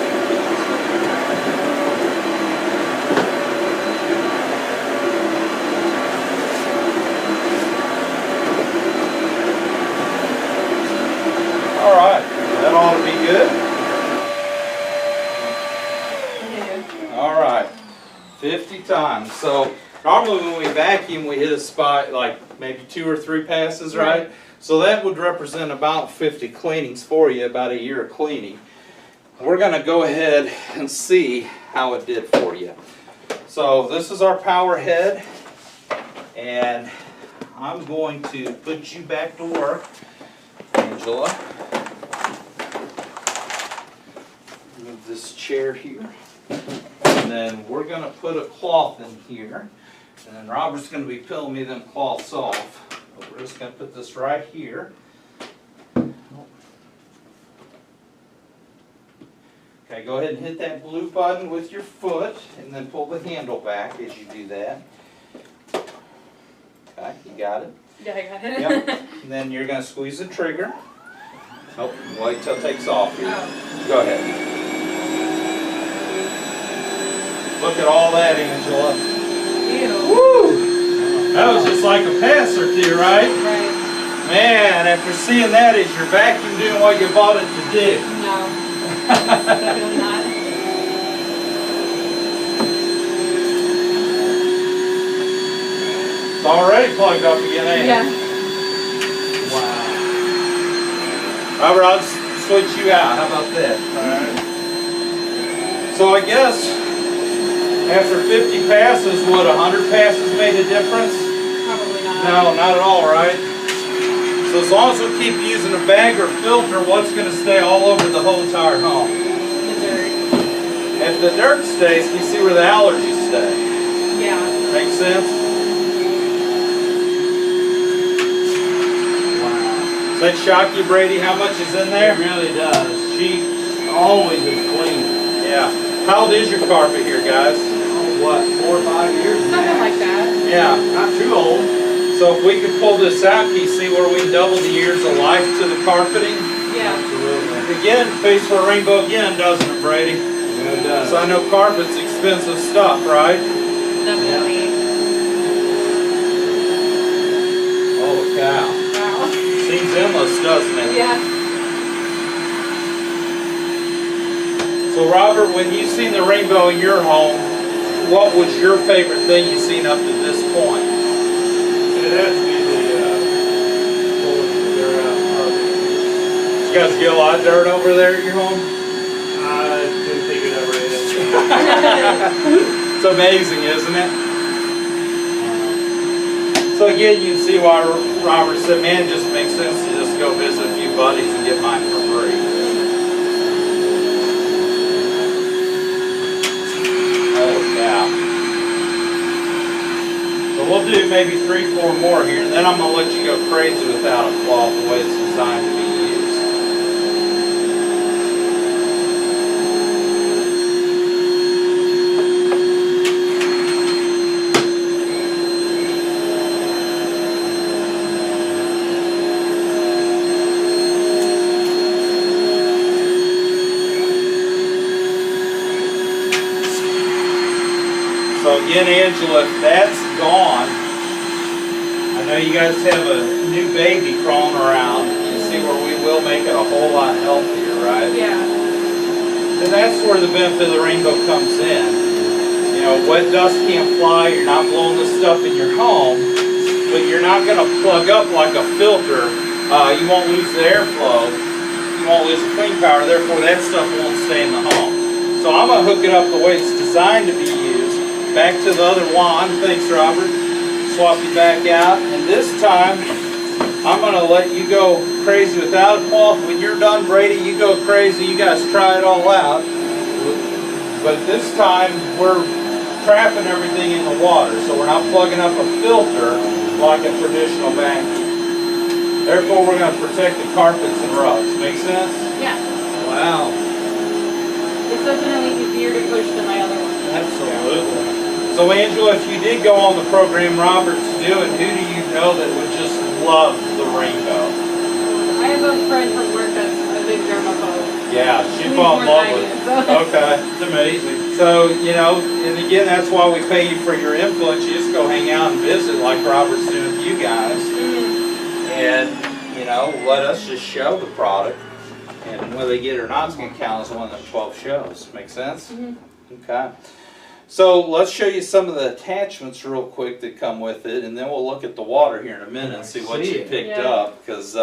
All right, that ought to be good. All right, 50 times. So normally when we vacuum, we hit a spot like maybe 2 or 3 passes, right? So that would represent about 50 cleanings for you, about a year of cleaning. We're gonna go ahead and see how it did for you. So this is our power head, and I'm going to put you back to work, Angela. Move this chair here. And then we're gonna put a cloth in here. And then Robert's gonna be peeling me them cloths off. But we're just gonna put this right here. Okay, go ahead and hit that blue button with your foot and then pull the handle back as you do that. Okay, you got it? Yeah, I got it. Yep. And then you're gonna squeeze the trigger. Nope, wait till it takes off here. Oh. Go ahead. Look at all that, Angela. Ew. Woo! That was just like a pass or two, right? Right. Man, after seeing that, is your vacuum doing what you bought it to do? No. Definitely not. It's already plugged up again, ain't it? Yeah. Wow. Robert, I'll just switch you out. How about that? Alright. So I guess after 50 passes, would 100 passes made a difference? Probably not. No, not at all, right? So as long as we keep using a bag or filter, what's going to stay all over the whole entire home? The dirt. If the dirt stays, you see where the allergies stay. Yeah. Make sense? Does that shock you, Brady, how much is in there? It really does. She always is clean. Yeah. How old is your carpet here, guys? Oh, what, 4 or 5 years now? Something like that. Yeah. Not too old. So if we could pull this out, can you see where we double the years of life to the carpeting? Yeah. Absolutely. Again, Face for a Rainbow again, doesn't it, Brady? Yeah, it does. So I know carpet's expensive stuff, right? Definitely. Holy cow. Wow. Seems endless, doesn't it? Yeah. So Robert, when you seen the rainbow in your home, what was your favorite thing you seen up to this point? It has to be pulling the dirt out of the carpet. You guys get a lot of dirt over there at your home? I didn't think it ever ate it. It's amazing, isn't it? So again, you can see why Robert said, man, it just makes sense to just go visit a few buddies and get mine for free. Holy cow. So we'll do maybe 3-4 more here, and then I'm going to let you go crazy without a cloth the way it's designed to be used. So again, Angela, if that's gone, I know you guys have a new baby crawling around. You see where we will make it a whole lot healthier, right? Yeah. And that's where the benefit of the rainbow comes in. You know, wet dust can't fly, you're not blowing this stuff in your home, but you're not going to plug up like a filter. You won't lose the airflow. You won't lose the clean power. Therefore, that stuff won't stay in the home. So I'm going to hook it up the way it's designed to be used. Back to the other wand. Thanks, Robert. Swap you back out. And this time, I'm going to let you go crazy without a cloth. When you're done, Brady, you go crazy. You guys try it all out. But this time, we're trapping everything in the water. So we're not plugging up a filter like a traditional vacuum. Therefore, we're going to protect the carpets and rugs. Make sense? Yeah, Wow. it's definitely easier to push than my other one. Absolutely. So Angela, if you did go on the program Robert's doing, who do you know that would just love the rainbow? I have a friend from work that's a big germaphobe. Yeah, she'd He's fall more in than love I with it. do, so. Okay, it's amazing. So, you know, and again, that's why we pay you for your influence. You just go hang out and visit like Robert's doing with you guys. Mhm. And, you know, let us just show the product. And whether they get it or not, it's going to count as one of the 12 shows. Make sense? Mhm. Okay. So let's show you some of the attachments real quick that come with it, and then we'll look at the water here in a minute and see what See you it. picked Yeah. up, because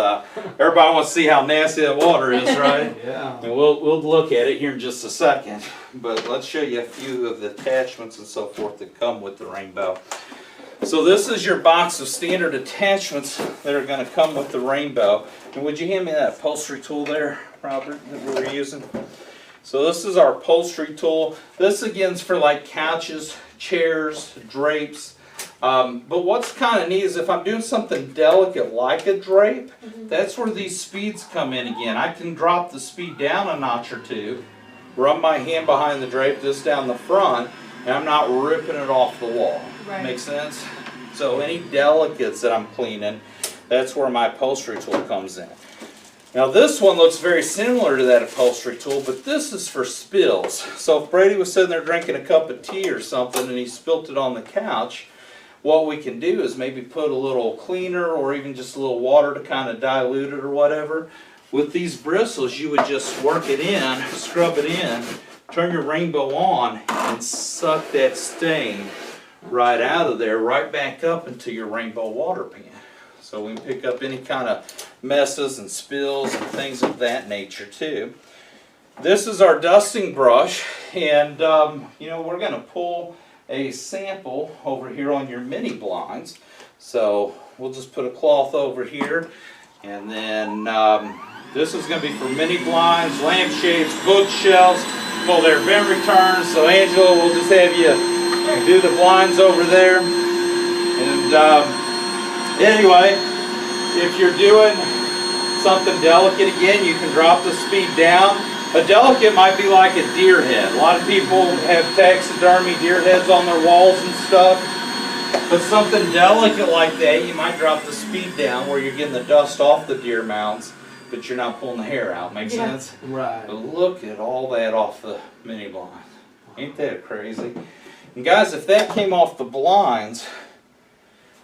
everybody wants to see how nasty that water is, right? Yeah. And we'll look at it here in just a second, but let's show you a few of the attachments and so forth that come with the Rainbow. So this is your box of standard attachments that are going to come with the Rainbow. And would you hand me that upholstery tool there, Robert, that we were using? So this is our upholstery tool. This again is for like couches, chairs, drapes. But what's kind of neat is if I'm doing something delicate like a drape, that's where these speeds come in again. I can drop the speed down a notch or two, run my hand behind the drape, this down the front, and I'm not ripping it off the wall. Right. Make sense? So any delicates that I'm cleaning, that's where my upholstery tool comes in. Now this one looks very similar to that upholstery tool, but this is for spills. So if Brady was sitting there drinking a cup of tea or something and he spilt it on the couch, what we can do is maybe put a little cleaner or even just a little water to kind of dilute it or whatever. With these bristles, you would just work it in, scrub it in, turn your Rainbow on, and suck that stain right out of there, right back up into your Rainbow water pan. So we can pick up any kind of messes and spills and things of that nature too. This is our dusting brush, and you know, we're going to pull a sample over here on your mini blinds. So we'll just put a cloth over here, and then this is going to be for mini blinds, lampshades, bookshelves, pull their vent returns. So Angela, we'll just have you do the blinds over there. And anyway, if you're doing something delicate, again, you can drop the speed down. A delicate might be like a deer head. A lot of people have taxidermy deer heads on their walls and stuff. But something delicate like that, you might drop the speed down where you're getting the dust off the deer mounts, but you're not pulling the hair out. Make Yeah. sense? Right. But look at all that off the mini blind. Ain't that crazy? And guys, if that came off the blinds,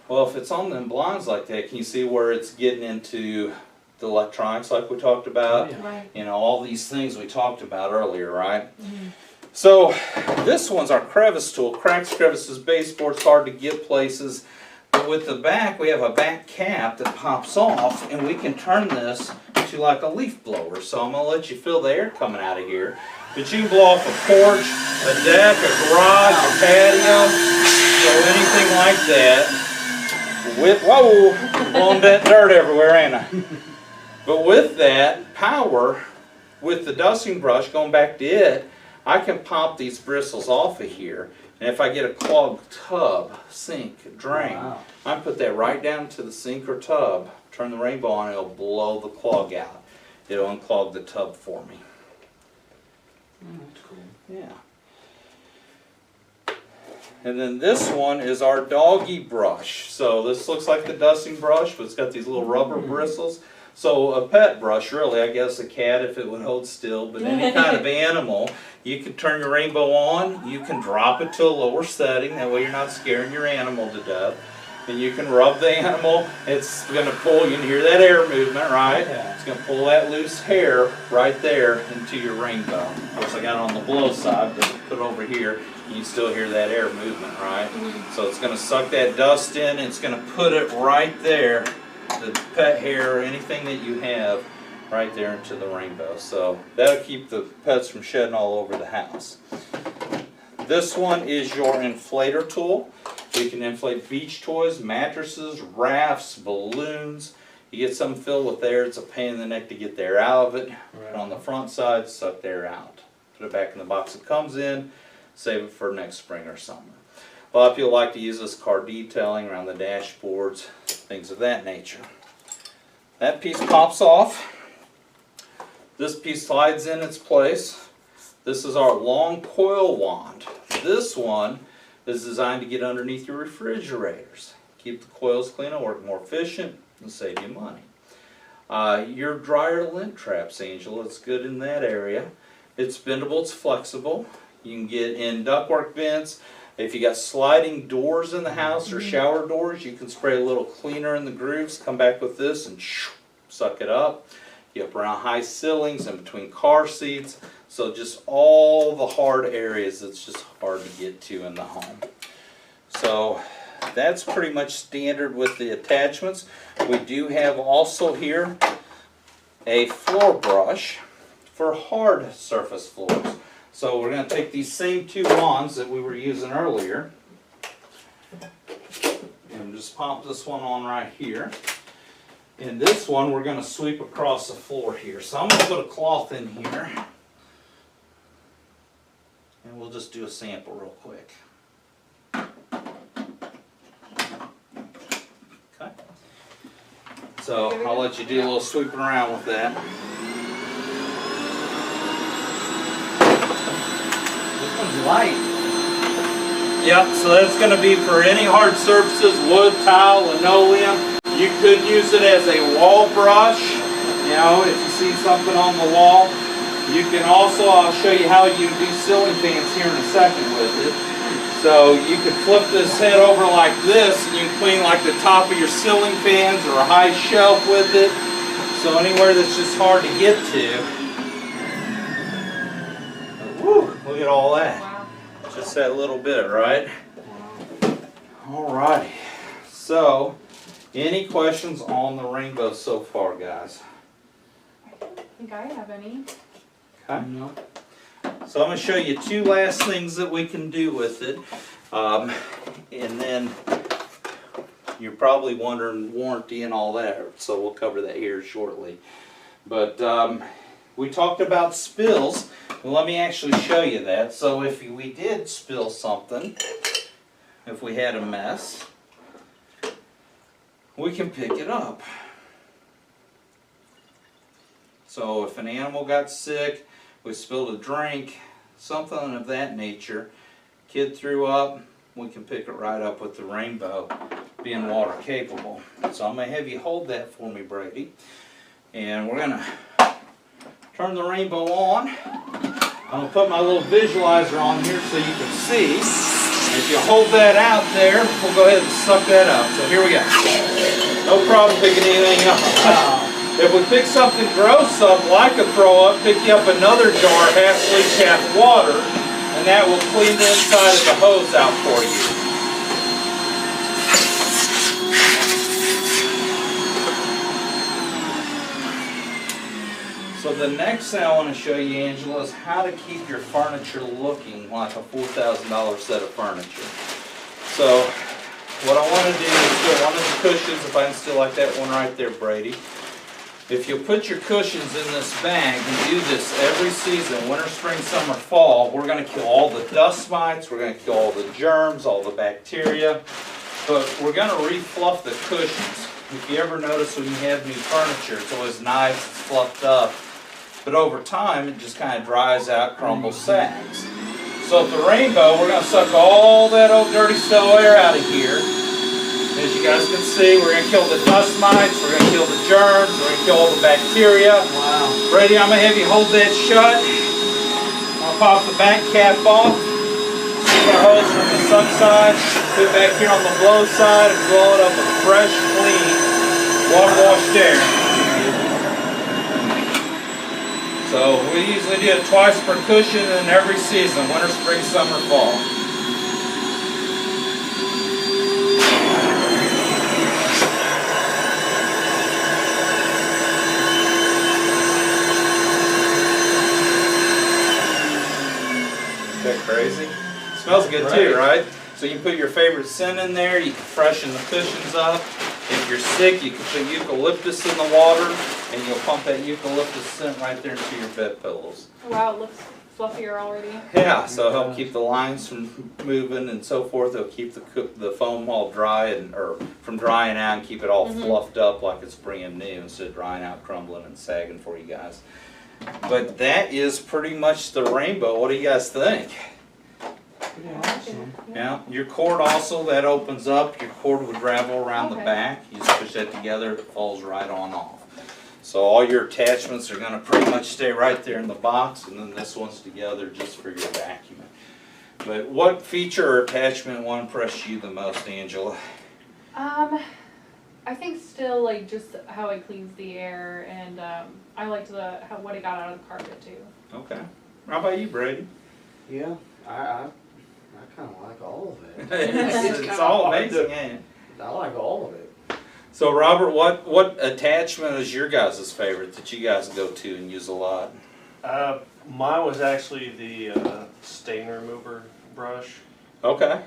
well, if it's on them blinds like that, can you see where it's getting into the electronics like we talked about? Oh, yeah. Right. You know, all these things we talked about earlier, right? So this one's our crevice tool. Cracks, crevices, baseboards, hard to get places. But with the back, we have a back cap that pops off, and we can turn this to like a leaf blower. So I'm going to let you feel the air coming out of here. But you can blow off a porch, a deck, a garage, a patio, so anything like that. With, whoa, blowing that dirt everywhere, ain't I? But with that power, with the dusting brush, going back to it, I can pop these bristles off of here. And if I get a clogged tub, sink, drain, Wow. I can put that right down to the sink or tub, turn the Rainbow on, and it'll blow the clog out. It'll unclog the tub for me. That's cool. Yeah. And then this one is our doggy brush. So this looks like the dusting brush, but it's got these little rubber bristles. So a pet brush, really, I guess a cat if it would hold still, but any kind of animal, you can turn your Rainbow on, you can drop it to a lower setting, that way you're not scaring your animal to death. And you can rub the animal, it's going to pull, you can hear that air movement, right? Yeah. It's going to pull that loose hair right there into your Rainbow. Of course, I got it on the blow side, but put it over here. you can still hear that air movement, right? So it's gonna suck that dust in, and it's gonna put it right there, the pet hair or anything that you have, right there into the rainbow. So that'll keep the pets from shedding all over the house. This one is your inflator tool. You can inflate beach toys, mattresses, rafts, balloons. You get some filled with air, it's a pain in the neck to get the air out of it. Right. On the front side, suck the air out. Put it back in the box it comes in, save it for next spring or summer. A lot of people like to use this car detailing around the dashboards, things of that nature. That piece pops off. This piece slides in its place. This is our long coil wand. This one is designed to get underneath your refrigerators. Keep the coils clean and work more efficient and save you money. Your dryer lint traps, Angela, it's good in that area. It's bendable, it's flexible. You can get in ductwork vents. If you got sliding doors in the house or shower doors, you can spray a little cleaner in the grooves, come back with this and suck it up. You up around high ceilings and between car seats. So just all the hard areas that's just hard to get to in the home. So that's pretty much standard with the attachments. We do have also here a floor brush for hard surface floors. So we're going to take these same two wands that we were using earlier and just pop this one on right here. In this one we're going to sweep across the floor here. So I'm going to put a cloth in here and we'll just do a sample real quick. Okay. So I'll let you do a little sweeping around with that. This one's light. Yep, so that's going to be for any hard surfaces, wood, tile, linoleum. You could use it as a wall brush, you know, if you see something on the wall. You can also, I'll show you how you do ceiling fans here in a second with it. So you could flip this head over like this and you can clean like the top of your ceiling fans or a high shelf with it. So anywhere that's just hard to get to. Woo, look at all that. Wow. Just that little bit, right? Wow. Alrighty. So, any questions on the rainbow so far, guys? I don't think I have any. Okay. No. So I'm going to show you two last things that we can do with it. And then you're probably wondering warranty and all that, so we'll cover that here shortly. But we talked about spills. Well, let me actually show you that. So if we did spill something, if we had a mess, we can pick it up. So if an animal got sick, we spilled a drink, something of that nature, kid threw up, we can pick it right up with the rainbow, being water capable. So I'm going to have you hold that for me, Brady. And we're going to turn the rainbow on. I'm going to put my little visualizer on here so you can see. If you hold that out there, we'll go ahead and suck that up. So here we go. No problem picking anything up. If we pick something gross up, like a throw up, pick you up another jar, half bleach, half water, and that will clean the inside of the hose out for you. So the next thing I want to show you, Angela, is how to keep your furniture looking like a $4,000 set of furniture. So what I want to do is get one of the cushions, if I can still like that one right there, Brady. If you put your cushions in this bag, we do this every season, winter, spring, summer, fall, we're going to kill all the dust mites, we're going to kill all the germs, all the bacteria, but we're going to re-fluff the cushions. If you ever notice when you have new furniture, it's always nice, it's fluffed up, but over time it just kind of dries out, crumbles, sags. So with the rainbow, we're going to suck all that old dirty stale air out of here. As you guys can see, we're going to kill the dust mites, we're going to kill the germs, we're going to kill all the bacteria. Wow. Brady, I'm going to have you hold that shut. I'll pop the back cap off. Take our hose from the suck side, put it back here on the blow side, and blow it up with fresh, clean, water-washed air. So we usually do it twice per cushion and every season, winter, spring, summer, fall. good too, right? So you can put your favorite scent in there, you can freshen the cushions up. If you're sick, you can put eucalyptus in the water, and you'll pump that eucalyptus scent right there into your bed pillows. Wow, it looks fluffier already. Yeah, so it'll help keep the lines from moving and so forth. It'll keep the foam all dry or from drying out and keep it all fluffed up like it's brand new instead of drying out, crumbling, and sagging for you guys. But that is pretty much the rainbow. What do you guys think? Pretty awesome. Yeah, your cord also, that opens up. Your cord would ravel around the Okay. back. You just push that together, it falls right on off. So all your attachments are gonna pretty much stay right there in the box, and then this one's together just for your vacuuming. But what feature or attachment will impress you the most, Angela? I think still like just how it cleans the air, and I liked what it got out of the carpet too. Okay. How about you, Brady? Yeah, I kind of like all of it. It's kinda all hard amazing, to- ain't it? I like all of it. So Robert, what attachment is your guys' favorite that you guys go to and use a lot? Mine was actually the stain remover brush. Okay,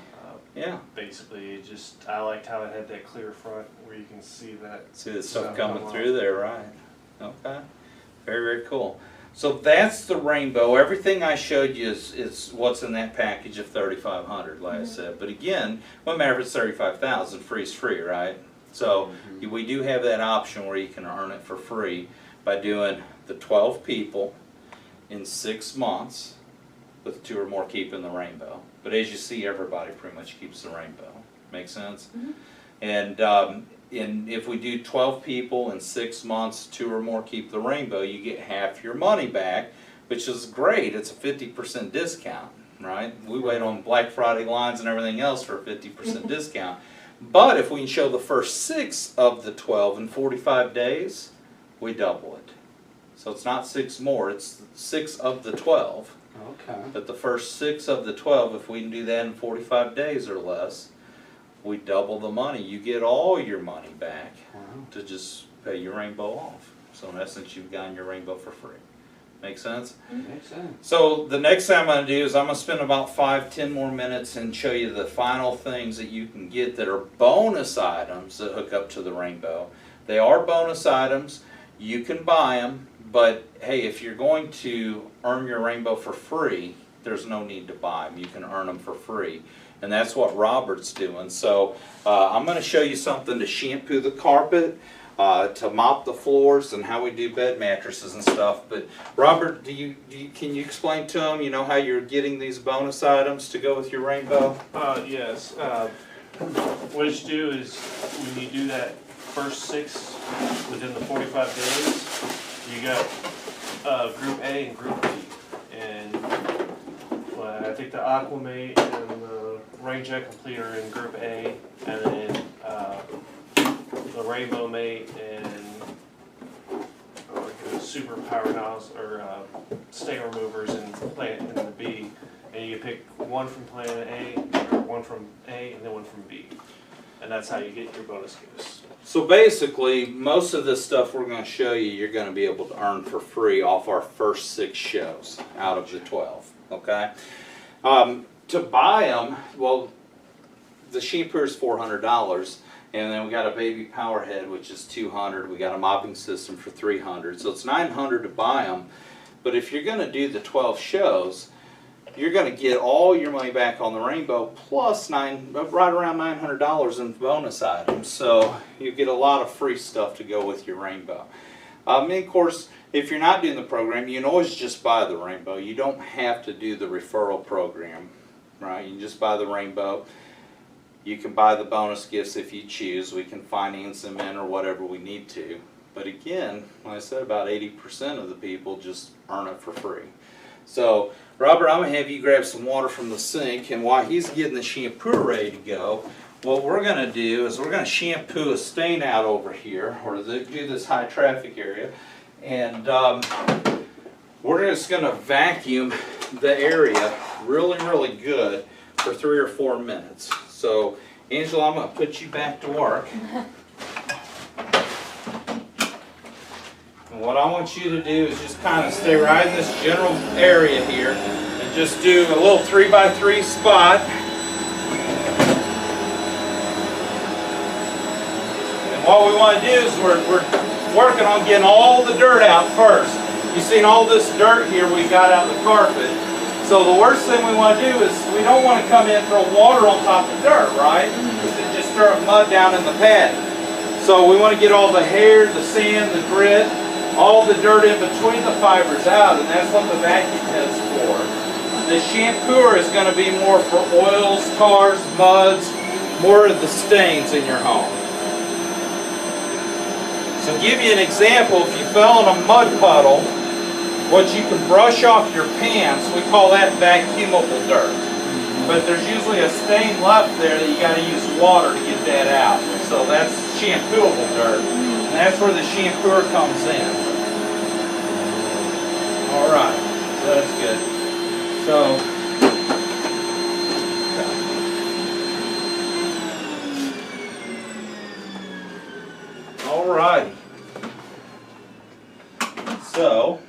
yeah. Basically, I liked how it had that clear front where you can see that. See the stuff Stuff coming come through there, right? Okay, very, very cool. So that's the rainbow. Everything I showed you is what's in that package of 3,500, like I said. But again, no matter if it's 35,000, free is free, right? So we do have that option where you can earn it for free by doing the 12 people in 6 months with 2 or more keeping the rainbow. But as you see, everybody pretty much keeps the rainbow. Make sense? And if we do 12 people in 6 months, 2 or more keep the rainbow, you get half your money back, which is great. It's a 50% discount, right? We wait on Black Friday lines and everything else for a 50% discount. But if we can show the first 6 of the 12 in 45 days, we double it. So it's not 6 more, it's 6 of the 12. Okay. But the first 6 of the 12, if we can do that in 45 days or less, we double the money. You get all your money back Wow. to just pay your rainbow off. So in essence, you've gotten your rainbow for free. Make sense? Makes sense. So the next thing I'm going to do is I'm going to spend about 5-10 more minutes and show you the final things that you can get that are bonus items that hook up to the rainbow. They are bonus items. You can buy them, but hey, if you're going to earn your rainbow for free, there's no need to buy them. You can earn them for free. And that's what Robert's doing. So I'm going to show you something to shampoo the carpet, to mop the floors, and how we do bed mattresses and stuff. But Robert, can you explain to them, how you're getting these bonus items to go with your rainbow? Yes. What you do is when you do that first 6 within the 45 days, you got Group A and Group B. And I think the Aquamate and the Rain Jet Complete are in Group A, and then the Rainbow Mate and the Super Power Nozzle or stain removers in the B. And you pick one from Planet A, or one from A, and then one from B. And that's how you get your bonus gifts. So basically, most of this stuff we're going to show you, you're going to be able to earn for free off our first 6 shows out of the 12. Okay? To buy them, well, the shampoo is $400, and then we got a baby power head, which is $200. We got a mopping system for $300, so it's $900 to buy them. But if you're going to do the 12 shows, you're going to get all your money back on the rainbow plus right around $900 in bonus items. So you get a lot of free stuff to go with your rainbow. And of course, if you're not doing the program, you can always just buy the rainbow. You don't have to do the referral program, right? You can just buy the rainbow. You can buy the bonus gifts if you choose. We can finance them in or whatever we need to. But again, like I said, about 80% of the people just earn it for free. So, Robert, I'm going to have you grab some water from the sink, and while he's getting the shampoo ready to go, what we're going to do is we're going to shampoo a stain out over here, or do this high traffic area, and we're just going to vacuum the area really, really good for 3 or 4 minutes. So, Angela, I'm going to put you back to work. And what I want you to do is just kind of stay right in this general area here and just do a little 3x3 spot. And what we want to do is we're working on getting all the dirt out first. You've seen all this dirt here we got out of the carpet. So the worst thing we want to do is we don't want to come in and throw water on top of dirt, right? Because it just stir up mud down in the pad. So we want to get all the hair, the sand, the grit, all the dirt in between the fibers out, and that's what the vacuum head's for. The shampooer is going to be more for oils, tars, muds, more of the stains in your home. So give you an example, if you fell in a mud puddle, what you can brush off your pants, we call that vacuumable dirt. But there's usually a stain left there that you got to use water to get that out. So that's shampooable dirt. And that's where the shampooer comes in. Alright, so that's good. So, alrighty. So,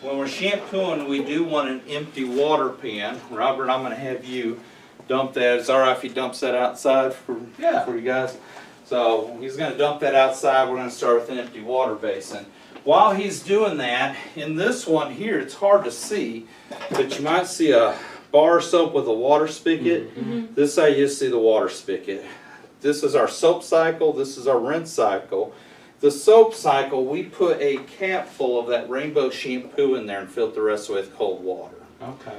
when we're shampooing, we do want an empty water pan. Robert, I'm going to have you dump that. It's alright if he dumps that outside for you guys. So he's going to dump that outside. We're going to start with an empty water basin. While he's doing that, in this one here, it's hard to see, but you might see a bar of soap with a water spigot. This is how you see the water spigot. This is our soap cycle. This is our rinse cycle. The soap cycle, we put a cap full of that rainbow shampoo in there and fill the rest with cold water. Okay.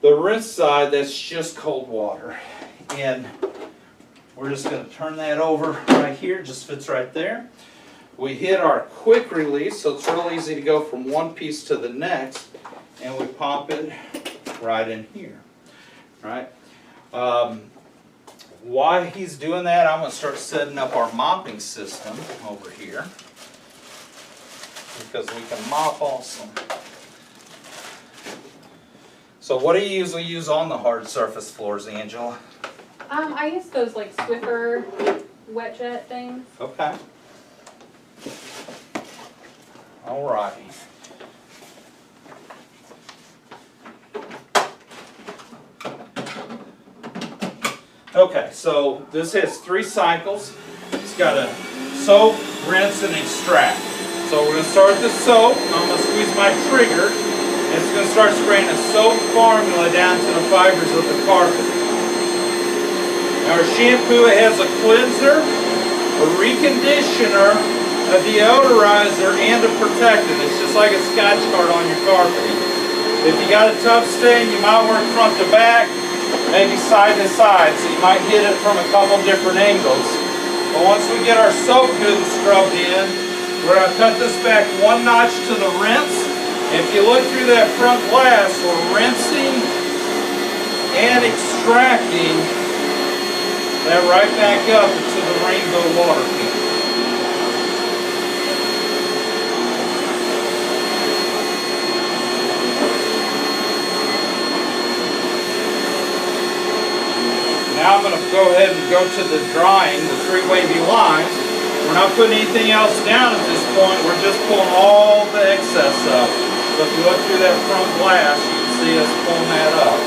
The rinse side, that's just cold water. And we're just going to turn that over right here, just fits right there. We hit our quick release, so it's real easy to go from one piece to the next, and we pop it right in here, right? While he's doing that, I'm going to start setting up our mopping system over here, because we can mop also. So what do you usually use on the hard surface floors, Angela? I use those like Swiffer wet jet things. Okay. Alrighty. Okay, so this has 3 cycles. It's got a soak, rinse, and extract. So we're going to start with the soap. I'm going to squeeze my trigger. And it's going to start spraying a soap formula down to the fibers of the carpet. Now our shampoo, it has a cleanser, a reconditioner, a deodorizer, and a protectant. It's just like a Scotch guard on your carpeting. If you got a tough stain, you might work front to back, maybe side to side, so you might hit it from a couple different angles. But once we get our soap good and scrubbed in, we're going to cut this back 1 notch to the rinse. If you look through that front glass, we're rinsing and extracting that right back up into the rainbow water pan. Now I'm going to go ahead and go to the drying, the 3 wavy lines. We're not putting anything else down at this point. We're just pulling all the excess up. So if you look through that front glass, you can see us pulling that up.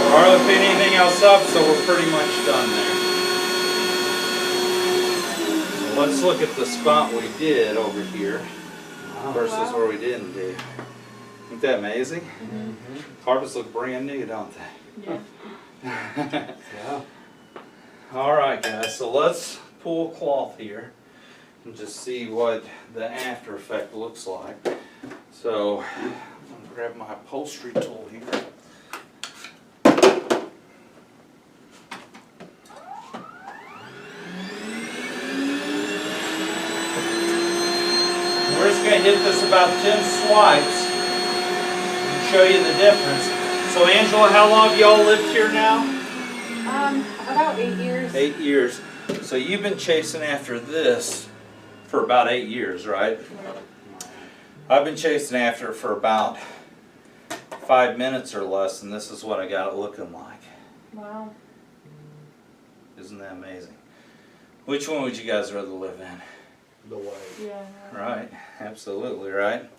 Hardly put anything else up, so we're pretty much done there. So let's look at the spot we did over here versus where we didn't do. Isn't that amazing? Carpets look brand new, don't they? Yeah. Yeah. Alright guys, so let's pull a cloth here and just see what the after effect looks like. So I'm going to grab my upholstery tool here. We're just going to hit this about 10 swipes and show you the difference. So Angela, how long have y'all lived here now? About 8 years. 8 years. So you've been chasing after this for about 8 years, right? I've been chasing after it for about 5 minutes or less, and this is what I got it looking like. Wow. Isn't that amazing? Which one would you guys rather live in? The way. Yeah. Right, absolutely right.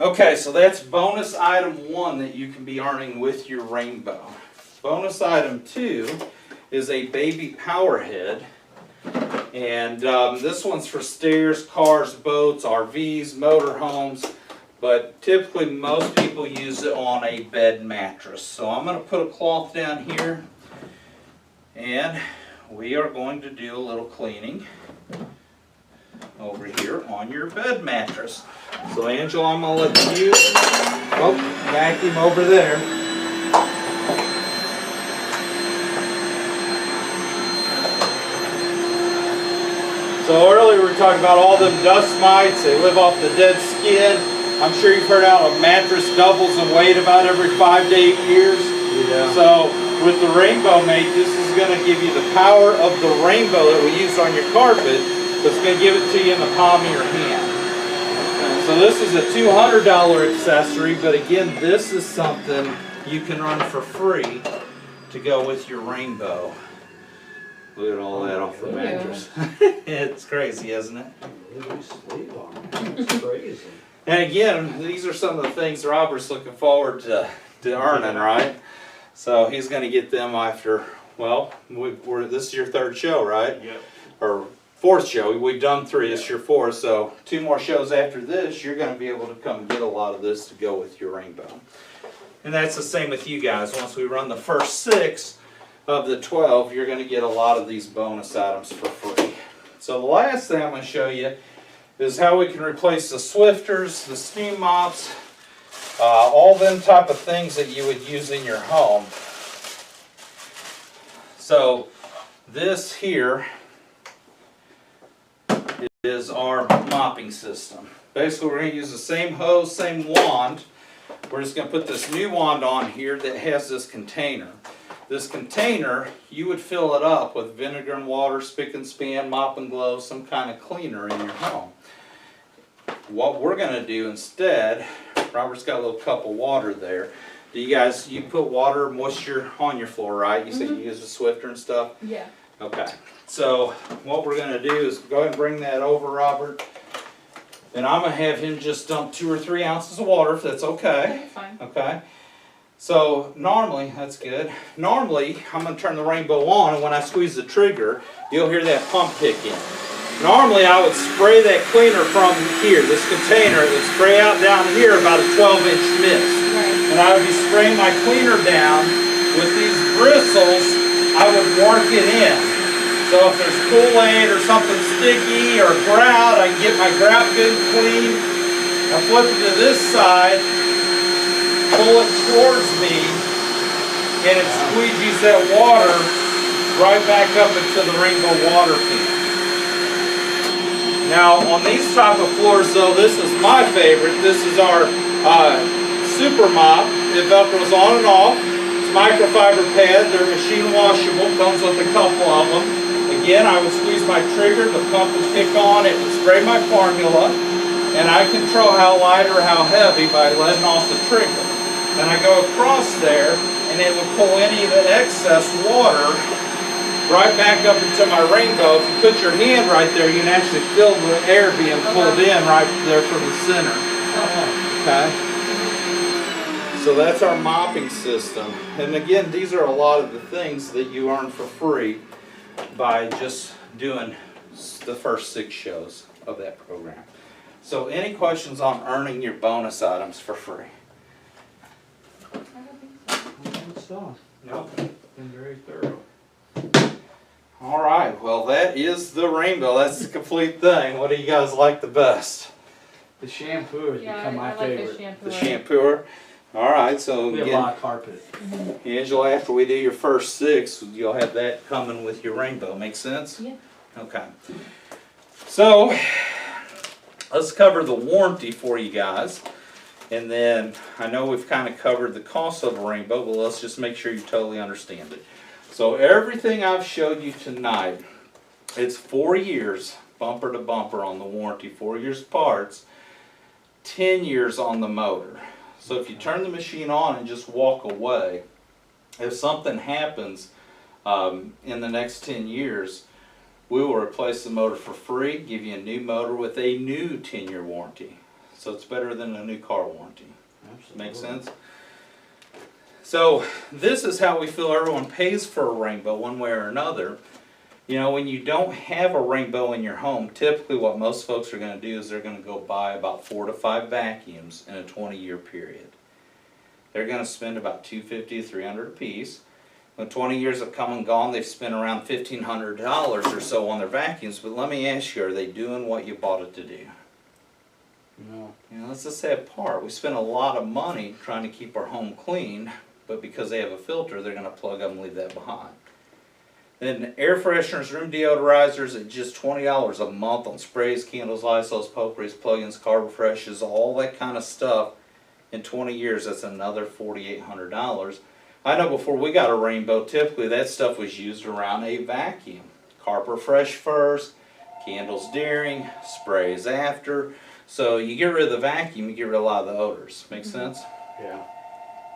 Okay, so that's bonus item 1 that you can be earning with your rainbow. Bonus item 2 is a baby power head. And this one's for stairs, cars, boats, RVs, motorhomes. But typically most people use it on a bed mattress. So I'm going to put a cloth down here. And we are going to do a little cleaning over here on your bed mattress. So Angela, I'm going to let you vacuum over there. So earlier we were talking about all them dust mites, they live off the dead skin. I'm sure you've heard how a mattress doubles in weight about every 5 to 8 years. Yeah. So with the Rainbow Mate, this is going to give you the power of the rainbow that we use on your carpet, but it's going to give it to you in the palm of your hand. So this is a $200 accessory, but again, this is something you can run for free to go with your rainbow. Look at all that off the mattress. It's crazy, isn't it? We sleep on it. It's crazy. And again, these are some of the things Robert's looking forward to earning, right? So he's going to get them after, well, this is your 3rd show, right? Yep. Or 4th show. We've done 3, it's your 4th, so 2 more shows after this, you're going to be able to come get a lot of this to go with your rainbow. And that's the same with you guys. Once we run the first 6 of the 12, you're going to get a lot of these bonus items for free. So the last thing I'm going to show you is how we can replace the Swifters, the steam mops, all them type of things that you would use in your home. So this here is our mopping system. Basically we're going to use the same hose, same wand. We're just going to put this new wand on here that has this container. This container, you would fill it up with vinegar and water, spick and span, mop and gloves, some kind of cleaner in your home. What we're going to do instead, Robert's got a little cup of water there. Do you guys, you put water, moisture on your floor, right? You said you use a Swifter and stuff? Yeah. Okay. So what we're going to do is go ahead and bring that over, Robert. And I'm going to have him just dump 2 or 3 ounces of water, if that's okay. That's fine. Okay. So normally, that's good. Normally, I'm going to turn the rainbow on, and when I squeeze the trigger, you'll hear that pump kick in. Normally, I would spray that cleaner from here, this container. It would spray out down here about a 12-inch mist. Right. And I would be spraying my cleaner down with these bristles. I would work it in. So if there's Kool-Aid or something sticky or grout, I can get my grout good and clean. I flip it to this side, pull it towards me, and it squeegees that water right back up into the rainbow water pan. Now on these type of floors though, this is my favorite. This is our Super Mop. It velcros on and off. It's microfiber pad. They're machine washable. Comes with a couple of them. Again, I would squeeze my trigger, the pump would kick on, it would spray my formula, and I control how light or how heavy by letting off the trigger. Then I go across there, and it would pull any of the excess water right back up into my rainbow. If you put your hand right there, you can actually feel the air being pulled in right there from the center. Okay? So that's our mopping system. And again, these are a lot of the things that you earn for free by just doing the first 6 shows of that program. So any questions on earning your bonus items for free? Good stuff. No. Been very thorough. All right, well that is the rainbow. That's the complete thing. What do you guys like the best? The shampoo has Yeah, become my I like favorite. the shampoo. The shampooer? All right, so We have a again, lot of carpet. Angela, after we do your first 6, you'll have that coming with your rainbow. Make sense? Yeah. Okay. So, let's cover the warranty for you guys. And then, I know we've kind of covered the cost of a rainbow, but let's just make sure you totally understand it. So, everything I've showed you tonight It's 4 years, bumper to bumper on the warranty, 4 years parts, 10 years on the motor. So if you turn the machine on and just walk away, if something happens in the next 10 years, we will replace the motor for free, give you a new motor with a new 10-year warranty. So it's better than a new car warranty. Make sense? So this is how we feel everyone pays for a rainbow one way or another. You know, when you don't have a rainbow in your home, typically what most folks are going to do is they're going to go buy about 4 to 5 vacuums in a 20-year period. They're going to spend about $250 to $300 a piece. When 20 years have come and gone, they've spent around $1,500 or so on their vacuums. But let me ask you, are they doing what you bought it to do? No. You know, that's the sad part. We spend a lot of money trying to keep our home clean, but because they have a filter, they're going to plug up and leave that behind. Then air fresheners, room deodorizers at just $20 a month on sprays, candles, Lysols, potpourris, plugins, carb refreshes, all that kind of stuff. In 20 years, that's another $4,800. I know before we got a rainbow, typically that stuff was used around a vacuum. Carb refresh first, candles during, sprays after. So you get rid of the vacuum, you get rid of a lot of the odors. Make sense? Yeah.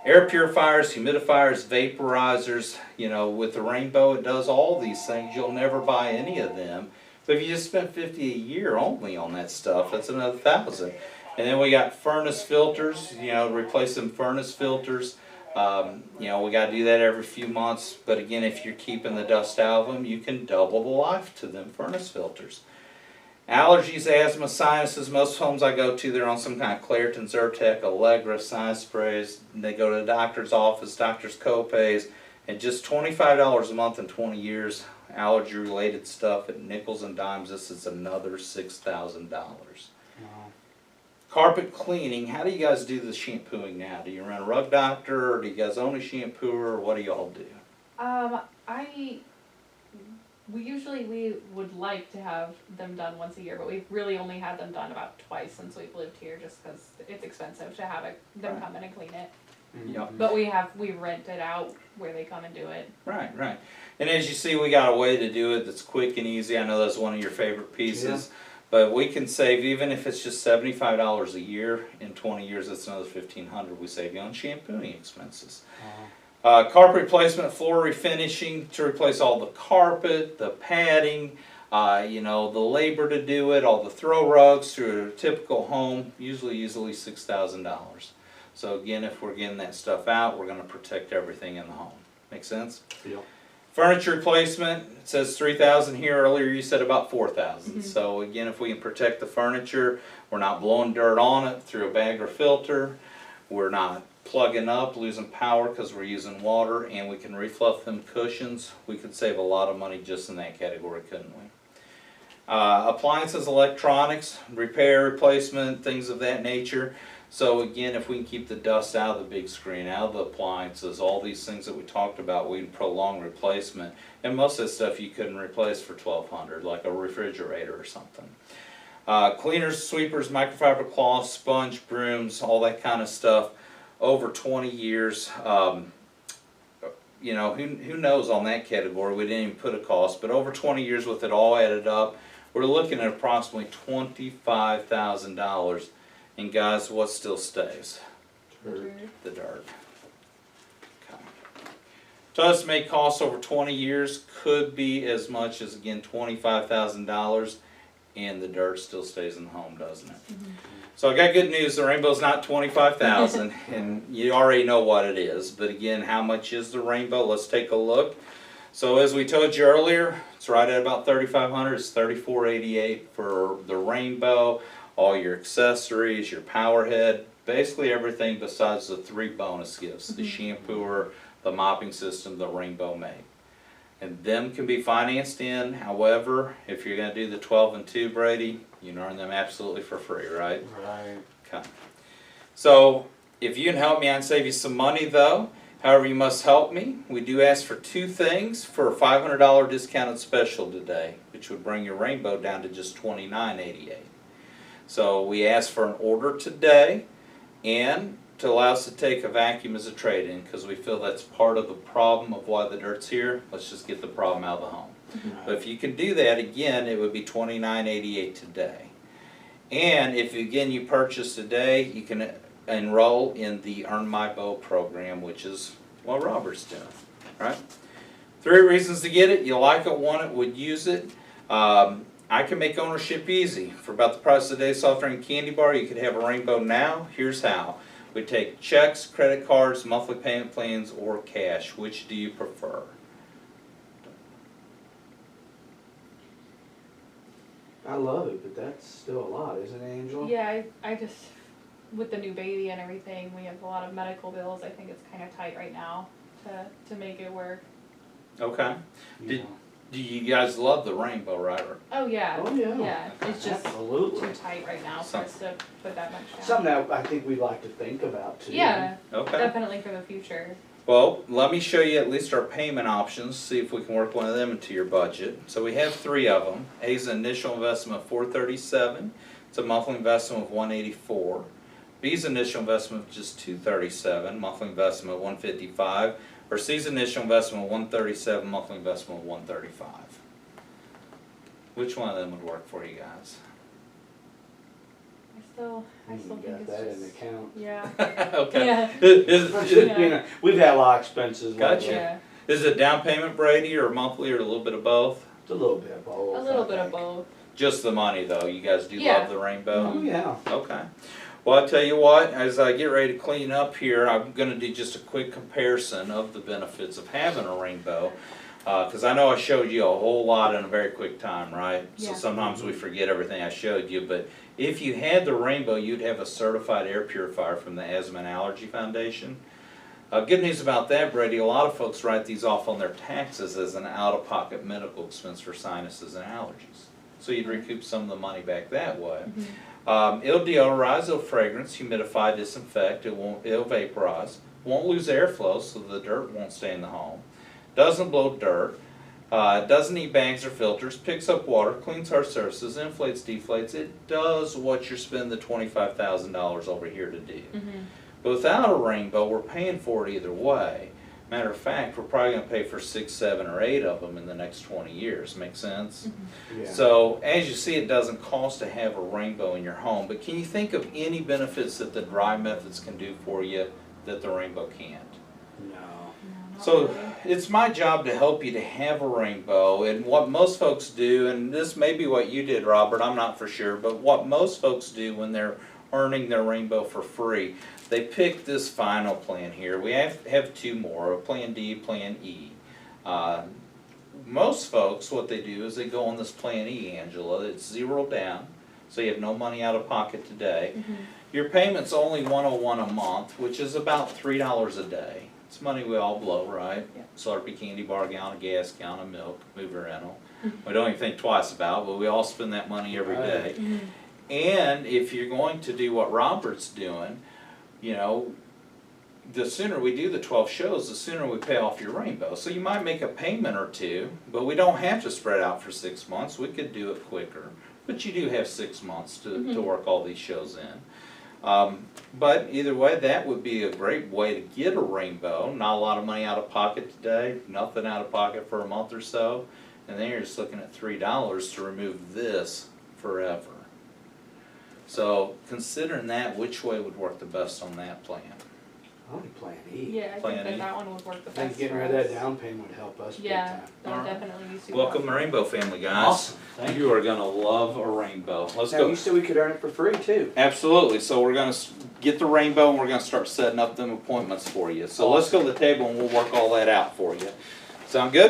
Air purifiers, humidifiers, vaporizers, you know, with the rainbow it does all these things. You'll never buy any of them. But if you just spent $50 a year only on that stuff, that's another $1,000. And then we got furnace filters, you know, replace them furnace filters. You know, we got to do that every few months. But again, if you're keeping the dust out of them, you can double the life to them furnace filters. Allergies, asthma, sinuses, most homes I go to, they're on some kind of Claritin, Zyrtec, Allegra, sinus sprays. And they go to the doctor's office, doctor's co-pays, and just $25 a month in 20 years, allergy-related stuff at nickels and dimes, this is another $6,000. No. Carpet cleaning, how do you guys do the shampooing now? Do you run a rug doctor, or do you guys own a shampooer, or what do y'all do? We would like to have them done once a year, but we've really only had them done about twice since we've lived here, just because it's expensive to have them Right. come in and clean it. Yep. But we rent it out where they come and do it. Right, right. And as you see, we got a way to do it that's quick and easy. I know that's one of your favorite pieces. But we can save, even if it's just $75 a year, in 20 years it's another $1,500 we save you on shampooing expenses. Carpet replacement, floor refinishing to replace all the carpet, the padding, you know, the labor to do it, all the throw rugs through a typical home, usually easily $6,000. So again, if we're getting that stuff out, we're going to protect everything in the home. Make sense? Yep. Furniture replacement, it says $3,000 here. Earlier you said about $4,000. So again, if we can protect the furniture, we're not blowing dirt on it through a bag or filter. We're not plugging up, losing power because we're using water, and we can refluff them cushions. We could save a lot of money just in that category, couldn't we? Appliances, electronics, repair, replacement, things of that nature. So again, if we can keep the dust out of the big screen, out of the appliances, all these things that we talked about, we can prolong replacement. And most of that stuff you couldn't replace for $1,200, like a refrigerator or something. Cleaners, sweepers, microfiber cloths, sponge, brooms, all that kind of stuff. Over 20 years, you know, who knows on that category? We didn't even put a cost, but over 20 years with it all added up, we're looking at approximately $25,000. And guys, what still stays? The dirt. Okay. To estimate costs over 20 years could be as much as, again, $25,000, and the dirt still stays in the home, doesn't it? So I got good news, the rainbow's not $25,000, and you already know what it is. But again, how much is the rainbow? Let's take a look. So as we told you earlier, it's right at about $3,500. It's $3,488 for the rainbow, all your accessories, your power head, basically everything besides the 3 bonus gifts, the shampooer, the mopping system, the Rainbow Mate. And them can be financed in. However, if you're going to do the 12 and 2, Brady, you can earn them absolutely for free, right? Right. Okay. So if you can help me, I can save you some money though. However, you must help me. We do ask for 2 things for a $500 discounted special today, which would bring your rainbow down to just $29.88. So we ask for an order today, and to allow us to take a vacuum as a trade-in, because we feel that's part of the problem of why the dirt's here. Let's just get the problem out of the home. But if you can do that, again, it would be $29.88 today. And if again you purchase today, you can enroll in the Earn My Bow program, which is what Robert's doing, right? 3 reasons to get it: you like it, want it, would use it. I can make ownership easy. For about the price of today's soft drink candy bar, you could have a Rainbow now. Here's how. We take checks, credit cards, monthly payment plans, or cash. Which do you prefer? I love it, but that's still a lot, isn't it, Angela? Yeah, I just, with the new baby and everything, we have a lot of medical bills. I think it's kind of tight right now to make it work. Okay. You know. Do you guys love the Rainbow, right? Oh, yeah. Oh, yeah. Yeah, it's just Absolutely. too tight right now for us to put that much down. Something that I think we'd like to think about too. Yeah, Okay. definitely for the future. Well, let me show you at least our payment options, see if we can work one of them into your budget. So we have 3 of them. A's an initial investment of $437. It's a monthly investment of $184. B's initial investment of just $237, monthly investment of $155. Or C's initial investment of $137, monthly investment of $135. Which one of them would work for you guys? I still You think got it's that in just, account. yeah, Okay. yeah, You know, we've had a lot of expenses. Gotcha. yeah, Is it down payment, Brady, or monthly, or a little bit of both? It's a little bit of both. a little I bit of think. both. Just the money, though. You guys do Yeah. love the Rainbow? Oh, yeah. Okay. Well, I tell you what, as I get ready to clean up here, I'm going to do just a quick comparison of the benefits of having a Rainbow. Because I know I showed you a whole lot in a very quick time, right? So Yeah. sometimes we forget everything I showed you. But if you had the Rainbow, you'd have a certified air purifier from the Asthma and Allergy Foundation. Good news about that, Brady, a lot of folks write these off on their taxes as an out-of-pocket medical expense for sinuses and allergies. So you'd recoup some of the money back that way. It'll deodorize, it'll fragrance, humidify, disinfect, it'll vaporize, won't lose airflow so the dirt won't stay in the home, doesn't blow dirt, doesn't need bags or filters, picks up water, cleans hard surfaces, inflates, deflates. It does what you're spending the $25,000 over here to do. But without a Rainbow, we're paying for it either way. Matter of fact, we're probably going to pay for 6, 7, or 8 of them in the next 20 years. Make sense? Yeah. So, as you see, it doesn't cost to have a Rainbow in your home, but can you think of any benefits that the dry methods can do for you that the Rainbow can't? No. Not So, really. it's my job to help you to have a Rainbow, and what most folks do, and this may be what you did, Robert, I'm not for sure, but what most folks do when they're earning their Rainbow for free, they pick this final plan here. We have 2 more, a Plan D, Plan E. Most folks, what they do is they go on this Plan E, Angela. It's 0 down, so you have no money out of pocket today. Your payment's only $101 a month, which is about $3 a day. It's money we all blow, right? Yeah. Slurpee candy bar, gallon of gas, gallon of milk, mover rental. We don't even think twice about, but we all spend that money every day. And if you're going to do what Robert's doing, you know, the sooner we do the 12 shows, the sooner we pay off your Rainbow. So you might make a payment or 2, but we don't have to spread out for 6 months. We could do it quicker. But you do have 6 months to work all these shows in. But either way, that would be a great way to get a Rainbow. Not a lot of money out of pocket today, nothing out of pocket for a month or so. And then you're just looking at $3 to remove this forever. So considering that, which way would work the best on that plan? I like Plan E. Yeah, I Plan think E. that one would work the I think best getting for rid of us. that down payment would help us big Yeah, time. that would Alright. definitely be super Welcome to helpful. Rainbow family, guys. Awesome. Thank You are gonna love a Rainbow. Let's Now, go. you said we could earn it for free too. Absolutely. So we're gonna get the Rainbow and we're gonna start setting up them appointments for you. So let's go to the table and we'll work all that out for you. Sound good?